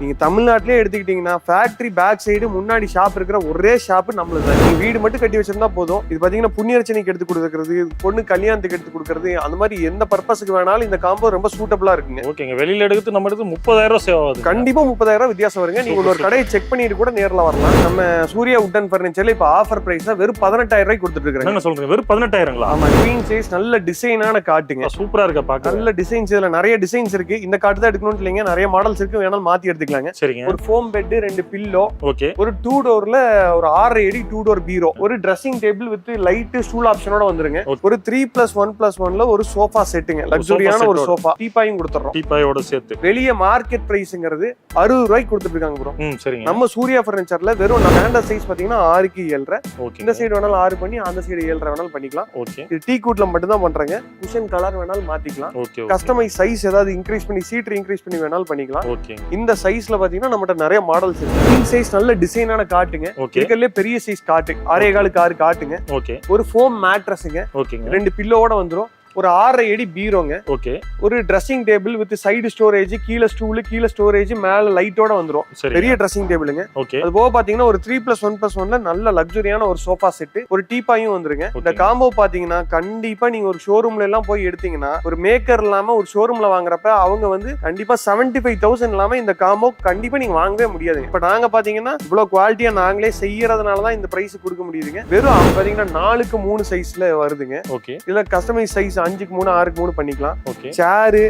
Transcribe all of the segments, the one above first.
நீங்க தமிழ்நாட்டிலே எடுத்துக்கிட்டீங்கன்னா ஃபேக்டரி பேக் சைடு முன்னாடி ஷாப் இருக்கிற ஒரே ஷாப் நம்மளுக்கு தான். நீங்க வீடு மட்டும் கட்டி வச்சிருந்தா போதும். இது பாத்தீங்கன்னா புண்ணியர்ச்சனைக்கு எடுத்து கொடுக்கறது, பொண்ணு கல்யாணத்துக்கு எடுத்து கொடுக்கறது, அந்த மாதிரி எந்த பர்பஸ்க்கு வேணாலும் இந்த காம்போ ரொம்ப சூட்டபிளா இருக்குங்க. ஓகேங்க. வெளியில எடுத்து நம்ம எடுத்து 30,000 சேவ் ஆகுது. கண்டிப்பா 30,000 வித்தியாசம் வருங்க. நீங்க ஒரு கடையை செக் பண்ணிட்டு கூட நேர்ல வரலாம். நம்ம சூர்யா வுட் ஃபர்னிச்சர்ல இப்ப ஆஃபர் பிரைஸ்ல வெறும் 18,000 ரூபாய்க்கு கொடுத்துட்டு இருக்காங்க. என்ன சொல்றீங்க? வெறும் 18,000ங்களா? ஆமா, குவீன் சைஸ் நல்ல டிசைனான காட்டுங்க. சூப்பரா இருக்கு பாக்க. நல்ல டிசைன்ஸ், இதுல நிறைய டிசைன்ஸ் இருக்கு. இந்த காட்டு தான் எடுக்கணும்னு இல்லைங்க, நிறைய மாடல்ஸ் இருக்கு, வேணாலும் மாத்தி எடுத்துக்கலாங்க. சரிங்க. ஒரு ஃபோம் பெட், 2 பில்லோ, ஓகே, ஒரு 2 டோர்ல ஒரு 6 அடி 2 டோர் பீரோ, ஒரு dressing table with light stool ஆப்ஷனோட வந்துருங்க. ஒரு 3+1+1ல ஒரு சோஃபா செட்டுங்க, லக்ஸரியான ஒரு சோஃபா, டீபாயும் கொடுத்துறோம். டீபாயோட சேர்த்து வெளிய மார்க்கெட் பிரைஸ்ங்கிறது 60 ரூபாய்க்கு கொடுத்துட்டு இருக்காங்க ப்ரோ. சரிங்க. நம்ம சூர்யா ஃபர்னிச்சர்ல வெறும் ஸ்டாண்டர்ட் சைஸ் பாத்தீங்கன்னா 6க்கு 7.5. ஓகே. இந்த சைடு வேணாலும் 6 பண்ணி அந்த சைடு 7.5 வேணாலும் பண்ணிக்கலாம். ஓகே. இது டீ கூட்ல மட்டும் தான் பண்றாங்க. குஷன் கலர் வேணாலும் மாத்திக்கலாம். ஓகே. கஸ்டமைஸ் சைஸ் ஏதாவது இன்க்ரீஸ் பண்ணி, சீட் இன்க்ரீஸ் பண்ணி வேணாலும் பண்ணிக்கலாம். ஓகே. இந்த சைஸ்ல பாத்தீங்கன்னா நம்மட்ட நிறைய மாடல்ஸ் இருக்கு. கிங் சைஸ் நல்ல டிசைனான காட்டுங்க. இருக்கறதுல பெரிய சைஸ் காட்டு, 6.25 காட்டுங்க. ஓகே. ஒரு ஃபோம் மேட்ரஸ்ங்க. ஓகேங்க. 2 பில்லோட வந்துரும். ஒரு 6 அடி பீரோங்க. ஓகே. ஒரு dressing table with side storage, கீழ ஸ்டூல், கீழ ஸ்டோரேஜ், மேல லைட்டோட வந்துரும். பெரிய ட்ரெஸ்ஸிங் டேபிளுங்க. ஓகே. அது போக பாத்தீங்கன்னா ஒரு 3+1+1ல நல்ல லக்ஸரியான ஒரு சோஃபா செட், ஒரு டீபாயும் வந்துருங்க. இந்த காம்போ பாத்தீங்கன்னா கண்டிப்பா நீங்க ஒரு ஷோரூம்ல எல்லாம் போய் எடுத்தீங்கன்னா, ஒரு மேக்கர் இல்லாம ஒரு ஷோரூம்ல வாங்குறப்ப அவங்க வந்து கண்டிப்பா 75,000 இல்லாம இந்த காம்போ கண்டிப்பா நீங்க வாங்கவே முடியாது. இப்ப நாங்க பாத்தீங்கன்னா இவ்வளவு குவாலிட்டியா நாங்களே செய்யறதுனாலதான் இந்த பிரைஸ் கொடுக்க முடியுதுங்க. வெறும் பாத்தீங்கன்னா 4க்கு 3 சைஸ்ல வருதுங்க. ஓகே. இல்ல கஸ்டமைஸ் சைஸ் 5க்கு 3, 6க்கு 3 பண்ணிக்கலாம். ஓகே. சேரு,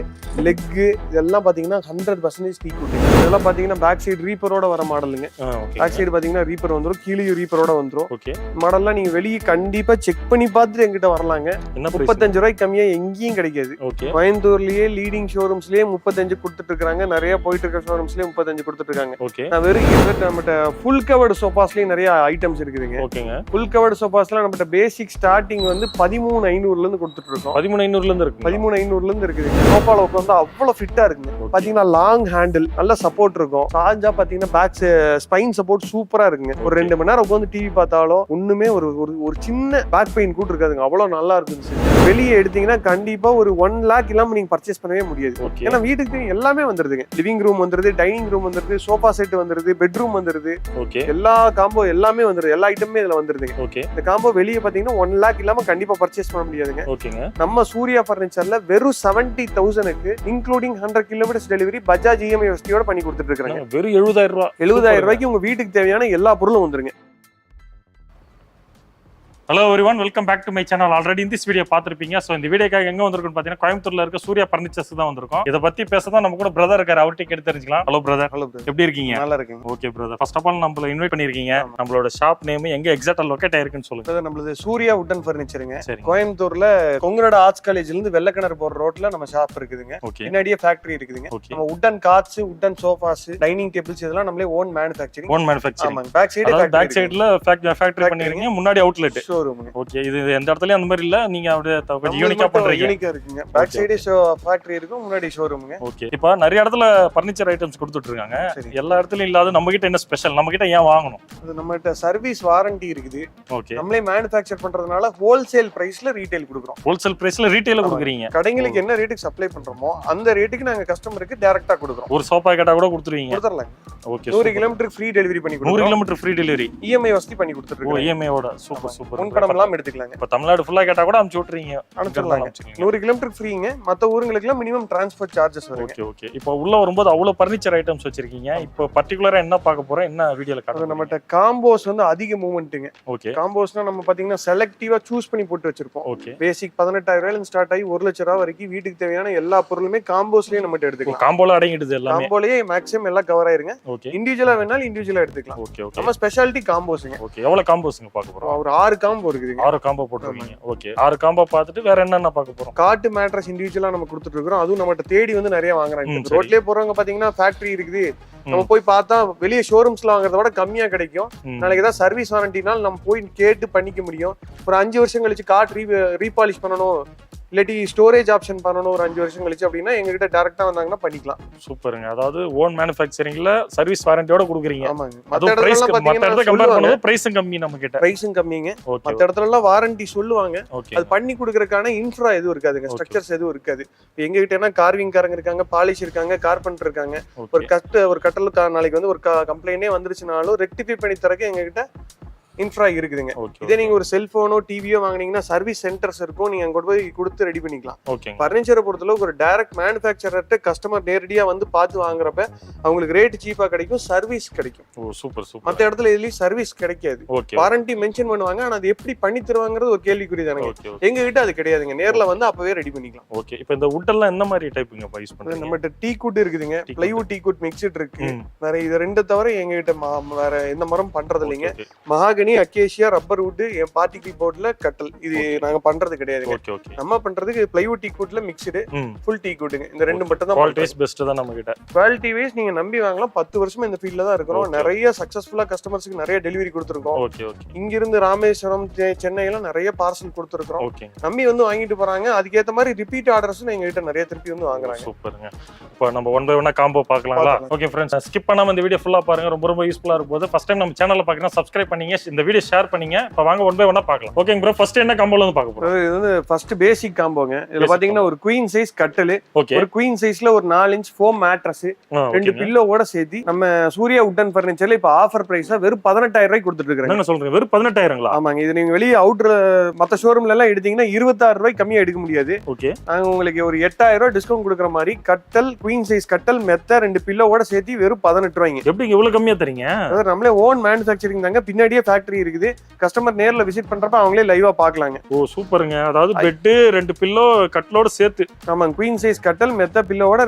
லெக் இதெல்லாம் பாத்தீங்கன்னா 100% டீ குட். இதெல்லாம் பாத்தீங்கன்னா பேக் சைடு ரீப்பரோட வர மாடலுங்க. பேக் சைடு பாத்தீங்கன்னா ரீப்பர் வந்துரும், கீழயும் ரீப்பரோட வந்துரும். ஓகே. மாடல்லாம் நீங்க வெளியே கண்டிப்பா செக் பண்ணி பார்த்துட்டு எங்கிட்ட வரலாங்க. 35 ரூபாய்க்கு கம்மியா எங்கேயும் கிடைக்காது. கோயம்புத்தூர்லயே லீடிங் ஷோரூம்ஸ்லயே 35 கொடுத்துட்டு இருக்காங்க. நிறைய போயிட்டு இருக்க ஷோரூம்ஸ்லயே 35 கொடுத்துட்டு இருக்காங்க. நான் வெறும் நம்மகிட்ட ஃபுல் கவர்டு சோஃபாஸ்லயும் நிறைய ஐட்டம்ஸ் இருக்குதுங்க. ஃபுல் கவர்டு சோஃபாஸ்ல நம்மகிட்ட பேசிக் ஸ்டார்டிங் வந்து 13,500 இருந்து கொடுத்துட்டு இருக்கோம். 13,500 இருந்து இருக்கு. 13,500 இருந்து இருக்குது. சோஃபால உட்கார்ந்தா அவ்வளவு ஃபிட்டா இருக்குங்க. பாத்தீங்கன்னா லாங் ஹேண்டில், நல்ல சப்போர்ட் இருக்கும். சாஞ்சா பாத்தீங்கன்னா பேக் ஸ்பைன் சப்போர்ட் சூப்பரா இருக்குங்க. ஒரு 2 மணி நேரம் உட்கார்ந்து டிவி பார்த்தாலும் ஒண்ணுமே ஒரு சின்ன பேக் பெயின் கூட இருக்காதுங்க. அவ்வளவு நல்லா இருந்துச்சு. வெளியே எடுத்தீங்கன்னா கண்டிப்பா ஒரு 1 lakh இல்லாம நீங்க பர்ச்சேஸ் பண்ணவே முடியாது. ஏன்னா வீட்டுக்கு எல்லாமே வந்துருதுங்க. லிவிங் ரூம் வந்துருது, டைனிங் ரூம் வந்துருது, சோஃபா செட் வந்துருது, பெட்ரூம் வந்துருது. எல்லா காம்போ எல்லாமே வந்துருது. எல்லா ஐட்டமே இதுல வந்துருதுங்க. இந்த காம்போ வெளியே பாத்தீங்கன்னா 1 lakh இல்லாம கண்டிப்பா பர்ச்சேஸ் பண்ண முடியாதுங்க. நம்ம சூர்யா ஃபர்னிச்சர்ல வெறும் 70,000க்கு including 100 kilometres delivery, Bajaj EMI வசதியோட பண்ணி கொடுத்துட்டு இருக்காங்க. வெறும் 70,000 ரூபாய். 70,000 ரூபாய்க்கு உங்க வீட்டுக்கு தேவையான எல்லா பொருளும் வந்துருங்க. Hello everyone, welcome back to my channel. Already இந்த வீடியோ பார்த்துருப்பீங்க. ஸோ இந்த வீடியோக்காக எங்க வந்திருக்குன்னு பார்த்தீங்கன்னா கோயம்புத்தூர்ல இருக்க சூர்யா ஃபர்னிச்சர்ஸ் தான் வந்திருக்கோம். இதை பத்தி பேச தான் நம்ம கூட பிரதர் இருக்காரு, அவர்கிட்ட கேட்டு தெரிஞ்சுக்கலாம். Hello brother. ஹலோ, எப்படி இருக்கீங்க? நல்லா இருக்கீங்க. Okay brother, first of all நம்மள இன்வைட் பண்ணிருக்கீங்க. நம்மளோட ஷாப் நேம் எங்க எக்ஸாக்ட்டா லொகேட் ஆயிருக்குன்னு சொல்லுங்க. நம்மளது சூர்யா வுட் ஃபர்னிச்சருங்க. கோயம்புத்தூர்ல கொங்கநாடு ஆர்ட்ஸ் காலேஜ்ல இருந்து வெள்ளக்கிணறு போற ரோட்ல நம்ம ஷாப் இருக்குதுங்க. பின்னாடியே ஃபேக்டரி இருக்குதுங்க. நம்ம wood cots, wood sofas, dining tables இதெல்லாம் நம்மளே ஓன் மேனுஃபேக்சரிங். ஆமாங்க. பேக் சைடுல ஃபேக்டரி பண்ணிருக்கீங்க, முன்னாடி அவுட்லெட் ஷோரூம். ஓகே. இது எந்த இடத்துலயும் அந்த மாதிரி இல்ல, நீங்க அப்படியே கொஞ்சம் யூனிக்கா பண்றீங்க. யூனிக்கா இருக்குங்க. பேக் சைடு ஃபேக்டரி இருக்கும், முன்னாடி ஷோரூம்ங்க. ஓகே. இப்போ நிறைய இடத்துல ஃபர்னிச்சர் ஐட்டம்ஸ் கொடுத்துட்டு இருக்காங்க. எல்லா இடத்துலயும் இல்லாத நம்ம கிட்ட என்ன ஸ்பெஷல்? நம்ம கிட்ட ஏன் வாங்கணும்? அது நம்ம கிட்ட சர்வீஸ் வாரண்டி இருக்குது. ஓகே. நம்மளே மேனுஃபேக்சர் பண்றதுனால ஹோல்சேல் பிரைஸ்ல ரீட்டைல் கொடுக்குறோம். ஹோல்சேல் பிரைஸ்ல ரீட்டைல கொடுக்குறீங்க. கடைங்களுக்கு என்ன ரேட்டுக்கு சப்ளை பண்றோமோ அந்த ரேட்டுக்கு நாங்க கஸ்டமருக்கு டைரக்டா கொடுக்குறோம். ஒரு சோஃபா கேட்டா கூட கொடுத்துருவீங்க? கொடுத்துறலாம். Okay. 100 kilometre free delivery Bajaj கொடுக்குறோம். 100 கிலோமீட்டர் ஃப்ரீ டெலிவரி, இஎம்ஐ வசதி பண்ணி கொடுத்துட்டு இருக்கோம். இஎம்ஐ ஓட சூப்பர் சூப்பர். முன்பணம் எல்லாம் எடுத்துக்கலாங்க. இப்ப தமிழ்நாடு ஃபுல்லா கேட்டா கூட அனுப்பிச்சு விட்டுறீங்க? அனுப்பிச்சிடலாங்க. 100 கிலோமீட்டர் ஃப்ரீங்க. மத்த ஊர்களுக்கு எல்லாம் மினிமம் டிரான்ஸ்போர்ட் சார்ஜஸ் வரும். Okay okay. இப்போ உள்ள வரும்போது அவ்வளவு ஃபர்னிச்சர் ஐட்டம்ஸ் வச்சிருக்கீங்க. இப்போ பர்టిక్యులரா என்ன பார்க்க போறோம், என்ன வீடியோல காட்டுறோம்? நம்மட்ட காம்போஸ் வந்து அதிக மூவ்மெண்ட்ங்க. ஓகே. காம்போஸ்னா நம்ம பாத்தீங்கன்னா செலக்டிவா சூஸ் பண்ணி போட்டு வச்சிருப்போம். ஓகே. பேசிக் 18,000 ரூபாயில இருந்து ஸ்டார்ட் ஆகி 1 லட்சம் ரூபாய் வரைக்கும் வீட்டுக்கு தேவையான எல்லா பொருளுமே காம்போஸ்லயே நம்ம எடுத்துக்கலாம். காம்போல அடங்கிடுது எல்லாமே. காம்போலயே மேக்ஸிமம் எல்லாம் கவர் ஆயிருங்க. ஓகே. இன்டிவிஜுவலா வேணாலும் இன்டிவிஜுவலா எடுத்துக்கலாம். Okay okay. நம்ம ஸ்பெஷாலிட்டி காம்போஸ்ங்க. ஓகே. எவ்வளவு காம்போஸ்ங்க பார்க்க போறோம்? ஒரு 6 காம்போ இருக்குதுங்க. 6 காம்போ போட்டுருக்கீங்க. ஓகே. 6 காம்போ பார்த்துட்டு வேற என்னென்ன பார்க்க போறோம்? காட்டு மேட்ரஸ் இன்டிவிஜுவலா நம்ம கொடுத்துட்டு இருக்கோம். அதுவும் நம்மகிட்ட தேடி வந்து நிறைய வாங்குறாங்க. ரோட்லயே போறவங்க பாத்தீங்கன்னா ஃபேக்டரி இருக்குது, நம்ம போய் பார்த்தா வெளியே ஷோரூம்ஸ்ல வாங்குறத விட கம்மியா கிடைக்கும். நாளைக்கு ஏதாவது சர்வீஸ் வாரண்டினால நம்ம போய் கேட்டு பண்ணிக்க முடியும். ஒரு 5 வருஷம் கழிச்சு கார்ட் ரீபாலிஷ் பண்ணணும், இல்லாட்டி ஸ்டோரேஜ் ஆப்ஷன் பண்ணணும் ஒரு 5 வருஷம் கழிச்சு அப்படின்னா எங்ககிட்ட டைரக்டா வந்தாங்கன்னா பண்ணிக்கலாம். சூப்பருங்க. அதாவது ஓன் மேனுஃபேக்சரிங்ல சர்வீஸ் வாரண்டியோட கொடுக்குறீங்க. ஆமாங்க. மத்த இடத்துல கம்பேர் பண்ணும்போது பிரைஸும் கம்மி நம்ம கிட்ட. பிரைஸும் கம்மிங்க. மத்த இடத்துல எல்லாம் வாரண்டி சொல்லுவாங்க. அது பண்ணி கொடுக்கறதுக்கான இன்ஃப்ரா எதுவும் இருக்காதுங்க, ஸ்ட்ரக்சர்ஸ் எதுவும் இருக்காது. எங்க கிட்ட என்ன கார்விங் காரங்க இருக்காங்க, பாலிஷ் இருக்காங்க, கார்பெண்டர் இருக்காங்க. ஒரு கட்டலுக்கு நாளைக்கு வந்து ஒரு கம்ப்ளைண்டே வந்துருச்சுனாலும் ரெக்டிஃபை பண்ணி தரக்கு எங்க கிட்ட இன்ஃப்ரா இருக்குதுங்க. இதே நீங்க ஒரு செல்போனோ டிவியோ வாங்குனீங்கன்னா சர்வீஸ் சென்டர்ஸ் இருக்கும், நீங்க அங்க போய் கொடுத்து ரெடி பண்ணிக்கலாம். பர்னிச்சரை பொறுத்தளவுக்கு ஒரு டைரக்ட் மேனுஃபேக்சரர்ட்ட கஸ்டமர் நேரடியா வந்து பார்த்து வாங்குறப்ப அவங்களுக்கு ரேட் சீப்பா கிடைக்கும், சர்வீஸ் கிடைக்கும். மத்த இடத்துல இதுலயும் சர்வீஸ் கிடைக்காது. வாரண்டி மென்ஷன் பண்ணுவாங்க, ஆனா அது எப்படி பண்ணி தருவாங்கிறது ஒரு கேள்விக்குறி தானங்க. எங்க கிட்ட அது கிடையாதுங்க, நேர்ல வந்து அப்பவே ரெடி பண்ணிக்கலாம். ஓகே. இப்போ இந்த வுட் எல்லாம் என்ன மாதிரி டைப்ங்க யூஸ் பண்றீங்க? நம்மகிட்ட டீ குட் இருக்குதுங்க, பிளைவுட் டீ குட் மிக்ஸ்ட் இருக்கு. வேற இது ரெண்டு தவிர எங்க கிட்ட வேற எந்த மரம் பண்றது இல்லைங்க. Mahogany, acacia, rubber wood, particle போர்ட்ல கட்டல், இது நாங்க பண்றது கிடையாதுங்க. நம்ம பண்றதுக்கு பிளைவுட் டீ குட்ல மிக்ஸ்டு, ஃபுல் டீ குட்ங்க. இந்த ரெண்டு மட்டும் தான். குவாலிட்டி வைஸ் பெஸ்ட் தான் நம்ம கிட்ட. குவாலிட்டி வைஸ் நீங்க நம்பி வாங்கலாம். 10 வருஷமா இந்த ஃபீல்ட்ல தான் இருக்கிறோம். நிறைய சக்சஸ்ஃபுல்லா கஸ்டமர்ஸ்க்கு நிறைய டெலிவரி கொடுத்துருக்கோம். இங்க இருந்து ராமேஸ்வரம், சென்னையில நிறைய பார்சல் கொடுத்துருக்கோம். நம்பி வந்து வாங்கிட்டு போறாங்க. அதுக்கேற்ற மாதிரி ரிப்பீட் ஆர்டர்ஸ் எங்க கிட்ட நிறைய திருப்பி வந்து வாங்குறாங்க. சூப்பருங்க. இப்போ நம்ம ஒன் பை ஒன்னா காம்போ பார்க்கலாங்களா? ஓகே ஃப்ரெண்ட்ஸ், ஸ்கிப் பண்ணாம இந்த வீடியோ ஃபுல்லா பாருங்க, ரொம்ப ரொம்ப யூஸ்ஃபுல்லா இருக்கும். ஃபர்ஸ்ட் டைம் நம்ம சேனல்ல பாக்கறீங்கன்னா சப்ஸ்கிரைப் பண்ணீங்க, இந்த வீடியோ ஷேர் பண்ணீங்க. இப்போ வாங்க ஒன் பை ஒன்னா பார்க்கலாம். ஓகேங்க ப்ரோ, ஃபர்ஸ்ட் என்ன காம்போல வந்து பார்க்க போறோம்? இது வந்து ஃபர்ஸ்ட் பேசிக் காம்போங்க. இதுல பாத்தீங்கன்னா ஒரு குயின் சைஸ் கட்டல், ஒரு குயின் சைஸ்ல ஒரு 4 இன்ச் ஃபோம் மேட்ரஸ், 2 பில்லோவோட சேர்த்து நம்ம சூர்யா வுட் ஃபர்னிச்சர்ல இப்போ ஆஃபர் பிரைஸா வெறும் 18,000 ரூபாய்க்கு கொடுத்துட்டு இருக்காங்க. என்ன சொல்றீங்க? வெறும் 18,000ங்களா? ஆமாங்க. இது நீங்க வெளிய அவுட்டர் மத்த ஷோரூம்ல எல்லாம் எடுத்தீங்கன்னா 26 ரூபாய்க்கு கம்மியா எடுக்க முடியாது. ஓகே. நாங்க உங்களுக்கு ஒரு 8,000 ரூபாய் டிஸ்கவுண்ட் கொடுக்குற மாதிரி கட்டல், குயின் சைஸ் கட்டல், மெத்த, 2 பில்லோவோட சேர்த்து வெறும் 18 ரூபாய்ங்க. எப்படி இவ்வளவு கம்மியா தரீங்க? நம்மளே ஓன் மேனுஃபேக்சரிங் தாங்க. பின்னாடியே ஃபேக்டரி இருக்குது. கஸ்டமர் நேர்ல விசிட் பண்றப்ப அவங்களே லைவா பாக்கலாங்க. ஓ சூப்பருங்க. அதாவது பெட், 2 பில்லோ, கட்டலோட சேர்த்து. ஆமாங்க. குயின் சைஸ் கட்டல், மெத்த, பில்லோவோட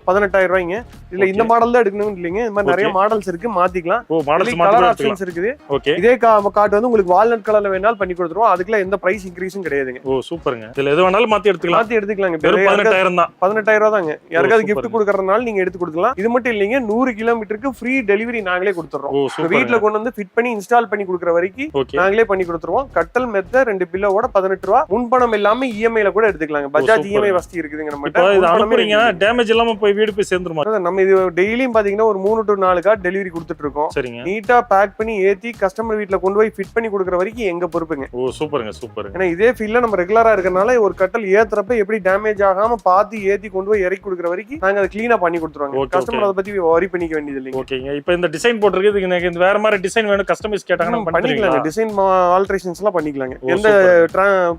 18,000 ரூபாய்ங்க. இல்ல இந்த மாடல் தான் எடுக்கணும் இல்லைங்க, இந்த மாதிரி நிறைய மாடல்ஸ் இருக்கு, மாத்திக்கலாம். ஓ மாடல்ஸ் கலர் ஆப்ஷன்ஸ் இருக்குது. ஓகே. இதே கார்டு வந்து உங்களுக்கு வால்நட் கலர்ல வேணாலும் பண்ணி கொடுத்துருவோம். அதுக்குள்ள எந்த பிரைஸ் இன்கிரீஸும் கிடையாதுங்க. ஓ சூப்பருங்க. இதுல எது வேணாலும் மாத்தி எடுத்துக்கலாங்க. 18,000 தான். 18,000 ரூபாய் தாங்க. யாருக்காவது gift கொடுக்கறதுனால நீங்க எடுத்து கொடுக்கலாம். இது மட்டும் இல்லைங்க, 100 கிலோமீட்டருக்கு ஃப்ரீ டெலிவரி நாங்களே கொடுத்துறோம். வீட்ல கொண்டு வந்து ஃபிட் பண்ணி இன்ஸ்டால் பண்ணி கொடுக்குற வரைக்கும் நாங்களே பண்ணி கொடுத்துருவோம். கட்டல், மெத்த, 2 பில்லோவோட 18 ரூபாய். முன்பணம் இல்லாம இஎம்ஐல கூட எடுத்துக்கலாங்க. பஜாஜ் இஎம்ஐ வசதி இருக்குதுங்க நம்ம கிட்ட. இது அனுப்புறீங்கன்னா டேமேஜ் இல்லாம போய் வீடு போய் சேர்ந்துருமா? நம்ம இது டெய்லியும் பாத்தீங்கன்னா ஒரு 3 to 4 கார்டு டெலிவரி கொடுத்துட்டு இருக்கோம். சரிங்க. நீட்டா பேக் பண்ணி ஏத்தி கஸ்டமர் வீட்ல கொண்டு போய் ஃபிட் பண்ணி கொடுக்குற வரைக்கும் எங்க பொறுப்புங்க. ஓ சூப்பருங்க சூப்பருங்க. ஏன்னா இதே ஃபீல்ட்ல நம்ம ரெகுலரா இருக்கறனால ஒரு கட்டல் ஏத்துறப்ப எப்படி டேமேஜ் ஆகாம பாத்து ஏத்தி கொண்டு போய் இறக்கி கொடுக்குற வரைக்கும் நாங்க அதை கிளீனா பண்ணி கொடுத்துருவாங்க. கஸ்டமர் அதை பத்தி வரி பண்ணிக்க வேண்டியது இல்லைங்க. ஓகேங்க. இப்போ இந்த டிசைன் போட்டுருக்கு, எனக்கு இந்த வேற மாதிரி டிசைன் வேணும் கஸ்டமைஸ் கேட்டாங்கன்னா பண்ணிக்கலாங்க. டிசைன் ஆல்டரேஷன்ஸ் எல்லாம் பண்ணிக்கலாங்க. எந்த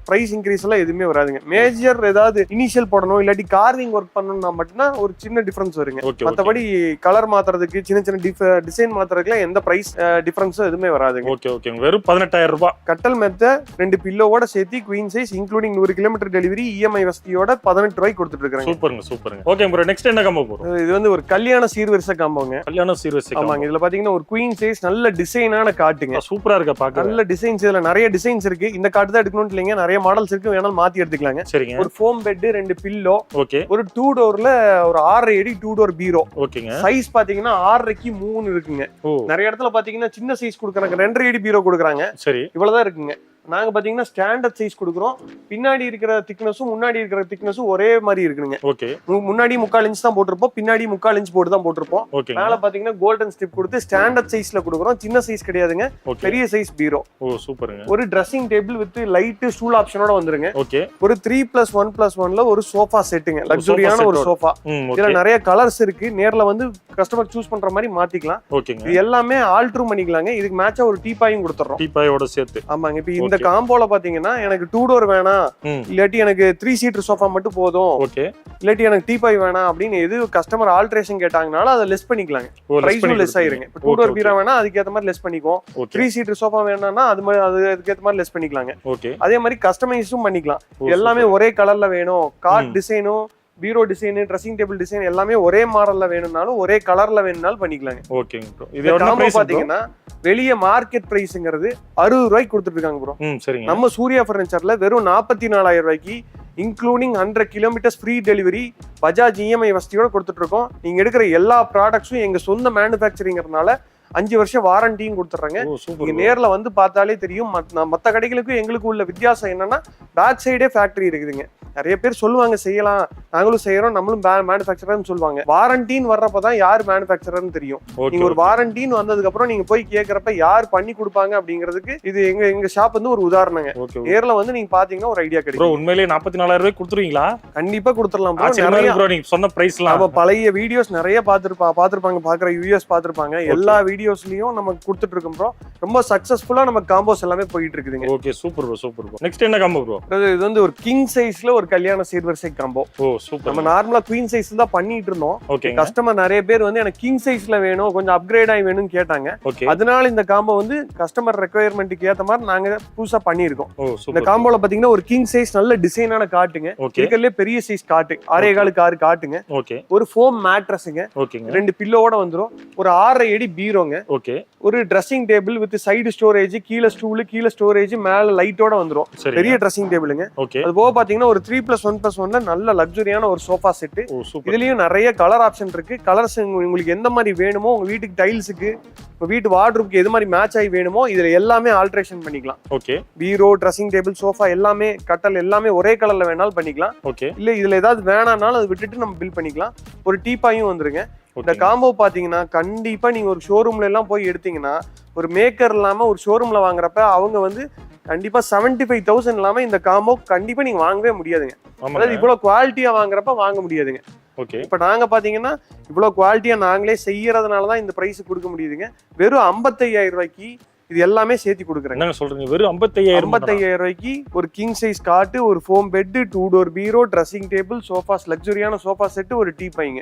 பிரைஸ் இன்கிரீஸ் எல்லாம் எதுவுமே வராதுங்க. மேஜர் ஏதாவது இனிஷியல் போடணும் இல்லாட்டி கார்விங் ஒர்க் பண்ணணும்னா மட்டும்தான் ஒரு சின்ன டிஃபரன்ஸ் வருங்க. மத்தபடி கலர் மாத்துறதுக்கு, சின்ன சின்ன டிசைன் மாத்துறதுக்குலாம் எந்த பிரைஸ் டிஃபரன்ஸும் எதுவுமே வராதுங்க. Okay okay. வெறும் 18,000 ரூபாய். கட்டல், மெத்த, 2 பில்லோவோட சேர்த்து queen size including 100 kilometre delivery EMI வசதியோட 18 ரூபாய்க்கு கொடுத்துட்டு இருக்காங்க. சூப்பருங்க சூப்பருங்க. ஓகே ப்ரோ, நெக்ஸ்ட் என்ன காம்போ போறோம்? இது வந்து ஒரு கல்யாண சீர்வரிசை காம்போங்க. கல்யாண சீர்வரிசை. ஆமாங்க. இதுல பாத்தீங்கன்னா ஒரு குயின் சைஸ் நல்ல டிசைனான காட்டுங்க. சூப்பரா இருக்கு பாக்க. நல்ல டிசைன்ஸ், இதுல நிறைய டிசைன்ஸ் இருக்கு. இந்த காட்டு தான் எடுக்கணும் இல்லைங்க, நிறைய மாடல்ஸ் இருக்கு, வேணாலும் மாத்தி எடுத்துக்கலாங்க. சரிங்க. ஒரு ஃபோம் பெட், 2 பில்லோ. ஓகே. ஒரு 2 டோர்ல ஒரு 6 அடி 2 டோர் பீரோ. ஓகேங்க. சைஸ் பாத்தீங்கன்னா 6க்கு 3 இருக்குங்க. நிறைய இடத்துல பாத்தீங்கன்னா சின்ன சைஸ் கொடுக்குறாங்க, 2 அடி பீரோ கொடுக்குறாங்க. சரி. இவ்வளவுதான் இருக்குங்க. நாங்க பாத்தீங்கன்னா ஸ்டாண்டர்ட் சைஸ் கொடுக்குறோம். பின்னாடி இருக்கிற திக்னஸும் முன்னாடி இருக்கிற திக்னஸும் ஒரே மாதிரி இருக்குங்க. ஓகே. முன்னாடி 3/4 இன்ச் தான் போட்டிருப்போம், பின்னாடி 3/4 இன்ச் போட்டு தான் போட்டிருப்போம். மேல பாத்தீங்கன்னா கோல்டன் ஸ்ட்ரிப் கொடுத்து ஸ்டாண்டர்ட் சைஸ்ல கொடுக்குறோம். சின்ன சைஸ் கிடையாதுங்க, பெரிய சைஸ் பீரோ. ஓ சூப்பருங்க. ஒரு dressing table with light stool ஆப்ஷனோட வந்துருங்க. ஓகே. ஒரு 3+1+1ல ஒரு சோஃபா செட்டுங்க, லக்ஸரியான ஒரு சோஃபா. இதுல நிறைய கலர்ஸ் இருக்கு, நேர்ல வந்து கஸ்டமர் சூஸ் பண்ற மாதிரி மாத்திக்கலாம். ஓகேங்க. இது எல்லாமே ஆல்டர் பண்ணிக்கலாங்க. இதுக்கு மேட்சா ஒரு டீபாயும் கொடுத்துறோம். டீபாயோட சேர்த்து. ஆமாங்க. இப்போ இந்த காம்போல பாத்தீங்கன்னா எனக்கு 2 டோர் வேணாம், இல்லாட்டி எனக்கு 3 சீட்டர் சோஃபா மட்டும் போதும், இல்லாட்டி எனக்கு டீபாய் வேணாம் அப்படின்னு எது கஸ்டமர் ஆல்டரேஷன் கேட்டாங்கனால அதை லெஸ் பண்ணிக்கலாங்க. பிரைஸும் லெஸ் ஆயிருங்க. இப்போ 2 டோர் பீரோ வேணா அதுக்கேற்ற மாதிரி லெஸ் பண்ணிக்குவோம். 3 சீட்டர் சோஃபா வேணாம்னா அதுக்கேற்ற மாதிரி லெஸ் பண்ணிக்கலாங்க. அதே மாதிரி கஸ்டமைஸும் பண்ணிக்கலாம். எல்லாமே ஒரே கலர்ல வேணும், கார்ட் டிசைனும் பீரோ டிசைன், ட்ரெஸ்ஸிங் டேபிள் டிசைன் எல்லாமே ஒரே மாடல்ல வேணும்னாலும் ஒரே கலர்ல வேணும்னாலும் பண்ணிக்கலாங்க. ஓகேங்க ப்ரோ. இது காம்போ பாத்தீங்கன்னா வெளிய மார்க்கெட் பிரைஸ்ங்கிறது 60 ரூபாய்க்கு கொடுத்துட்டு இருக்காங்க ப்ரோ. சரிங்க. நம்ம சூர்யா ஃபர்னிச்சர்ல வெறும் 44,000 ரூபாய்க்கு including 100 kilometres free delivery Bajaj EMI வசதியோட கொடுத்துட்டு இருக்கோம். நீங்க எடுக்கிற எல்லா ப்ராடக்ட்ஸும் எங்க சொந்த மேனுஃபேக்சரிங்கிறதுனால 5 வருஷம் வாரண்டியும் கொடுத்துறாங்க. ஓ நீங்க சூப்பர் நேர்ல வந்து பார்த்தாலே தெரியும். மத்த கடைகளுக்கும் எங்களுக்கு உள்ள வித்தியாசம் என்னன்னா பேக் சைடே ஃபேக்டரி இருக்குதுங்க. நிறைய பேர் சொல்லுவாங்க செய்யலாம், நாங்களும் செய்யறோம், நம்மளும் மேனுஃபேக்சரர்னு சொல்லுவாங்க. வாரண்டின்னு வர்றப்பதான் யார் மேனுஃபேக்சரர்னு தெரியும். நீங்க ஒரு வாரண்டின்னு வந்ததுக்கு அப்புறம் நீங்க போய் கேட்கறப்ப யார் பண்ணி கொடுப்பாங்க அப்படிங்கிறதுக்கு இது எங்க ஷாப் வந்து ஒரு உதாரணங்க. நேர்ல வந்து நீங்க பாத்தீங்கன்னா ஒரு ஐடியா கிடைக்கும். உண்மையிலேயே 44,000 ரூபாய் கொடுத்துருவீங்களா? கண்டிப்பா கொடுத்துடலாம். நீங்க சொன்ன பிரைஸ்லாம் நம்ம பழைய வீடியோஸ் நிறைய பாத்துருப்பாங்க, பாக்குற யூஎஸ் பாத்துருப்பாங்க. எல்லா வீடியோஸ்லயும் நம்ம கொடுத்துட்டு இருக்கோம் ப்ரோ. ரொம்ப சக்சஸ்ஃபுல்லா நம்ம காம்போஸ் எல்லாமே போயிட்டு இருக்குதுங்க. Okay super bro, super bro. Next என்ன காம்போ ப்ரோ? இது வந்து ஒரு கிங் சைஸ்ல ஒரு கல்யாண சீர்வரிசை காம்போ. ஓ சூப்பர். நம்ம நார்மலா குவீன் சைஸ் தான் பண்ணிட்டு இருந்தோம். ஓகே. கஸ்டமர் நிறைய பேர் வந்து எனக்கு கிங் சைஸ்ல வேணும், கொஞ்சம் அப்கிரேட் ஆகி வேணும்னு கேட்டாங்க. ஓகே. அதனால இந்த காம்போ வந்து கஸ்டமர் ரெக்குயர்மெண்ட்டுக்கு ஏத்த மாதிரி நாங்க புதுசா பண்ணிருக்கோம். ஓ இந்த சூப்பர். காம்போல பாத்தீங்கன்னா ஒரு கிங் சைஸ் நல்ல டிசைனான காட்டுங்க. ஓகே. இருக்கறதுல பெரிய சைஸ் காட்டு, 6.25 காட்டுங்க. ஓகே. ஒரு ஃபோம் மேட்ரஸ்ங்க. ஓகேங்க. 2 பில்லோட வந்துரும். ஒரு 6.5 அடி பீரோங்க. ஓகே. ஒரு dressing table with side storage, கீழ ஸ்டூல், கீழ ஸ்டோரேஜ், மேல லைட்டோட வந்துரும். பெரிய ட்ரெஸ்ஸிங் டேபிளுங்க. ஓகே. அது போக பாத்தீங்கன்னா ஒரு 3+1+1 நல்ல லக்ஸரியான ஒரு சோஃபா செட். ஓ சூப்பர். இதுலயும் நிறைய கலர் ஆப்ஷன் இருக்கு. கலர்ஸ் உங்களுக்கு எந்த மாதிரி வேணுமோ, உங்க வீட்டுக்கு டைல்ஸுக்கு, உங்க வீட்டு வார்ட்ரூப்க்கு எது மாதிரி மேட்ச் ஆகி வேணுமோ இதுல எல்லாமே ஆல்ட்ரேஷன் பண்ணிக்கலாம். ஓகே. பீரோ, ட்ரெஸ்ஸிங் டேபிள், சோஃபா எல்லாமே, கட்டல் எல்லாமே ஒரே கலர்ல வேணாலும் பண்ணிக்கலாம். ஓகே. இல்ல இதுல ஏதாவது வேணாம்னாலும் அதை விட்டுட்டு நம்ம பில் பண்ணிக்கலாம். ஒரு டீப்பாயும் வந்துருங்க. இந்த காம்போ பாத்தீங்கன்னா கண்டிப்பா நீங்க ஒரு ஷோரூம்ல எல்லாம் போய் எடுத்தீங்கன்னா ஒரு மேக்கர் இல்லாம ஒரு ஷோரூம்ல வாங்குறப்ப அவங்க வந்து கண்டிப்பா 75,000 இல்லாம இந்த காம்போ கண்டிப்பா நீங்க வாங்கவே முடியாதுங்க. அதாவது இவ்வளவு குவாலிட்டியா வாங்குறப்ப வாங்க முடியாதுங்க. ஓகே. இப்ப நாங்க பாத்தீங்கன்னா இவ்வளவு குவாலிட்டியா நாங்களே செய்யறதுனாலதான் இந்த பிரைஸ் கொடுக்க முடியுதுங்க. வெறும் 55,000 ரூபாய்க்கு இது எல்லாமே சேர்த்து கொடுக்குறேன். என்ன சொல்றீங்க? வெறும் 55,000 ரூபாய்க்கு ஒரு கிங் சைஸ் காட்டு, ஒரு foam bed, 2 door bureau, dressing table, sofas, லக்ஸரியான சோஃபா செட், ஒரு டீப்பாய்ங்க.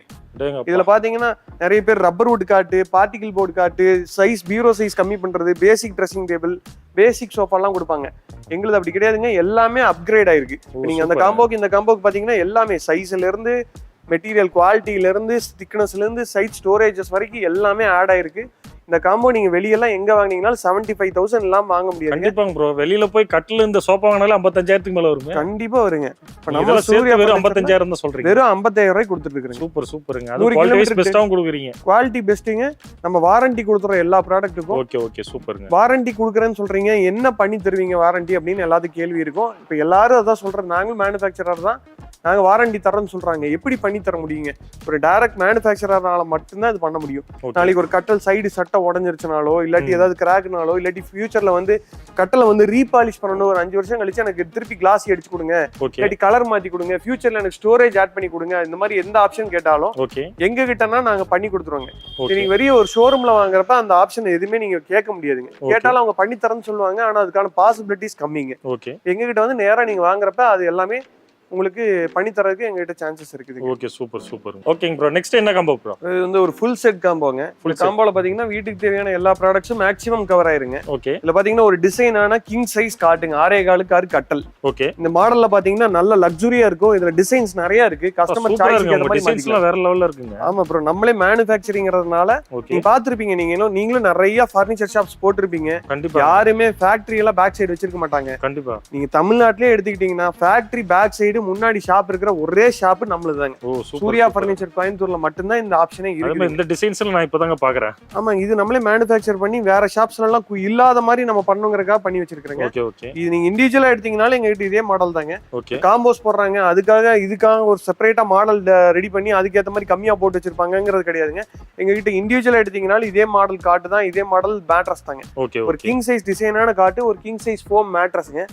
இதுல பாத்தீங்கன்னா நிறைய பேர் rubber wood cot, particle board cot, size bureau size கம்மி பண்றது, basic dressing table, basic sofa எல்லாம் கொடுப்பாங்க. எங்களுக்கு அப்படி கிடையாதுங்க. எல்லாமே அப்கிரேட் ஆயிருக்கு. நீங்க அந்த காம்போக்கு இந்த காம்போக்கு பாத்தீங்கன்னா எல்லாமே சைஸ்ல இருந்து, மெட்டீரியல் குவாலிட்டியில இருந்து, திக்னஸ்ல இருந்து, சைட் ஸ்டோரேஜஸ் வரைக்கும் எல்லாமே ஆட் ஆயிருக்கு. இந்த காம்போ நீங்க வெளியெல்லாம் எங்க வாங்குனீங்கனாலும் 75,000 எல்லாம் வாங்க முடியாது. கண்டிப்பா ப்ரோ. வெளியில போய் கட்டில் இந்த சோஃபா வாங்கினாலும் 55,000க்கு மேல வருங்க. கண்டிப்பா வருங்க. இப்ப நம்ம சூர்யா வெறும் 55,000 தான் சொல்றீங்க. வெறும் 55,000 ரூபாய் கொடுத்துட்டு இருக்கீங்க. சூப்பர் சூப்பருங்க. அது குவாலிட்டி பெஸ்ட்டாவும் கொடுக்குறீங்க. குவாலிட்டி பெஸ்ட்டுங்க. நம்ம வாரண்டி கொடுக்குற எல்லா ப்ராடக்ட்டுக்கும். ஓகே ஓகே சூப்பருங்க. வாரண்டி கொடுக்குறேன்னு சொல்றீங்க, என்ன பண்ணி தருவீங்க வாரண்டி அப்படின்னு எல்லாத்துக்கும் கேள்வி இருக்கும். இப்ப எல்லாரும் அதான் சொல்றேன், நாங்களும் மேனுஃபேக்சரர் தான், நாங்க வாரண்டி தரோம்னு சொல்றாங்க. எப்படி பண்ணி தர முடியுங்க? ஒரு டைரக்ட் மேனுஃபேக்சரர்னால மட்டும்தான் இது பண்ண முடியும். நாளைக்கு ஒரு கட்டல் சைடு சட்டை உடஞ்சிருச்சுனாலோ, இல்லாட்டி ஏதாவது கிராக்னாலோ, இல்லாட்டி ஃபியூச்சர்ல வந்து கட்டலை வந்து ரீபாலிஷ் பண்ணணும், ஒரு 5 வருஷம் கழிச்சு எனக்கு திருப்பி கிளாஸ் அடிச்சு கொடுங்க, இல்லாட்டி கலர் மாத்தி கொடுங்க, ஃபியூச்சர்ல எனக்கு ஸ்டோரேஜ் ஆட் பண்ணி கொடுங்க, இந்த மாதிரி எந்த ஆப்ஷன் கேட்டாலும் எங்க கிட்டனா நாங்க பண்ணி கொடுத்துருவோங்க. நீங்க வெளிய ஒரு ஷோரூம்ல வாங்குறப்ப அந்த ஆப்ஷன் எதுவுமே நீங்க கேட்க முடியாதுங்க. கேட்டாலும் அவங்க பண்ணி தரேன்னு சொல்லுவாங்க. ஆனா அதுக்கான பாசிபிலிட்டிஸ் கம்மிங்க. எங்க கிட்ட வந்து நேரா நீங்க வாங்குறப்ப அது எல்லாமே உங்களுக்கு பண்ணி தரதுக்கு எங்ககிட்ட சான்சஸ் இருக்குது. Okay super super. ஓகேங்க ப்ரோ. நெக்ஸ்ட் என்ன காம்போ ப்ரோ? இது வந்து ஒரு ஃபுல் செட் காம்போங்க. ஃபுல் காம்போல பாத்தீங்கன்னா வீட்டுக்கு தேவையான எல்லா ப்ராடக்ட்ஸும் மேக்ஸிமம் கவர் ஆயிருங்க. ஓகே. இதுல பாத்தீங்கன்னா ஒரு டிசைனான கிங் சைஸ் காட்டுங்க, 6.25 கட்டல். ஓகே. இந்த மாடல்ல பாத்தீங்கன்னா நல்ல லக்ஸரியா இருக்கும். இதுல டிசைன்ஸ் நிறைய இருக்கு. கஸ்டமர் சாய்ஸ்க்கு ஏத்த மாதிரி டிசைன்ஸ்லாம் வேற லெவல்ல இருக்குங்க. ஆமா ப்ரோ. நம்மளே மேனுஃபேக்சரிங்கிறதுனால நீங்க பாத்துருப்பீங்க, நீங்களும் நிறைய ஃபர்னிச்சர் ஷாப்ஸ் போட்டுருப்பீங்க. கண்டிப்பா. யாருமே ஃபேக்டரி எல்லாம் பேக் சைடு வச்சிருக்க மாட்டாங்க. கண்டிப்பா. நீங்க தமிழ்நாட்டிலே எடுத்துக்கிட்டீங்கன்னா ஃபேக்டரி பேக் சைடு முன்னாடி ஷாப் இருக்கு. ஒரே ஷாப் நம்மளுதாங்க. சூர்யா பர்னிச்சர் கோயம்புத்தூர்ல மட்டும்தான் இந்த ஆப்ஷனே இருக்கு. இந்த டிசைன்ஸ்ல நான் இப்பதாங்க பாக்குறேன். ஆமா, இது நம்மளே மேனுஃபேக்சர் பண்ணி வேற ஷாப்ஸ்ல எல்லாம் இல்லாத மாதிரி நம்ம பண்ணுங்கறதுக்காக பண்ணி வச்சிருக்கேங்க. Okay okay. இது நீங்க இண்டிவிஜுவலா எடுத்தீங்கனால எங்க கிட்ட இதே மாடல் தாங்க. காம்போஸ் போடுறாங்க, இதுக்காக ஒரு செப்பரேட்டா மாடல் ரெடி பண்ணி அதுக்கேற்ற மாதிரி கம்மியா போட்டு வச்சிருப்பாங்கிறது கிடையாதுங்க. எங்க கிட்ட இண்டிவிஜுவலா எடுத்தீங்கனால இதே மாடல் காட்டு தான், இதே மாடல் மேட்ரஸ் தாங்க. ஒரு கிங் சைஸ் டிசைனான காட்டு, ஒரு கிங் சைஸ் ஃபோம் மேட்ரஸ்ங்க.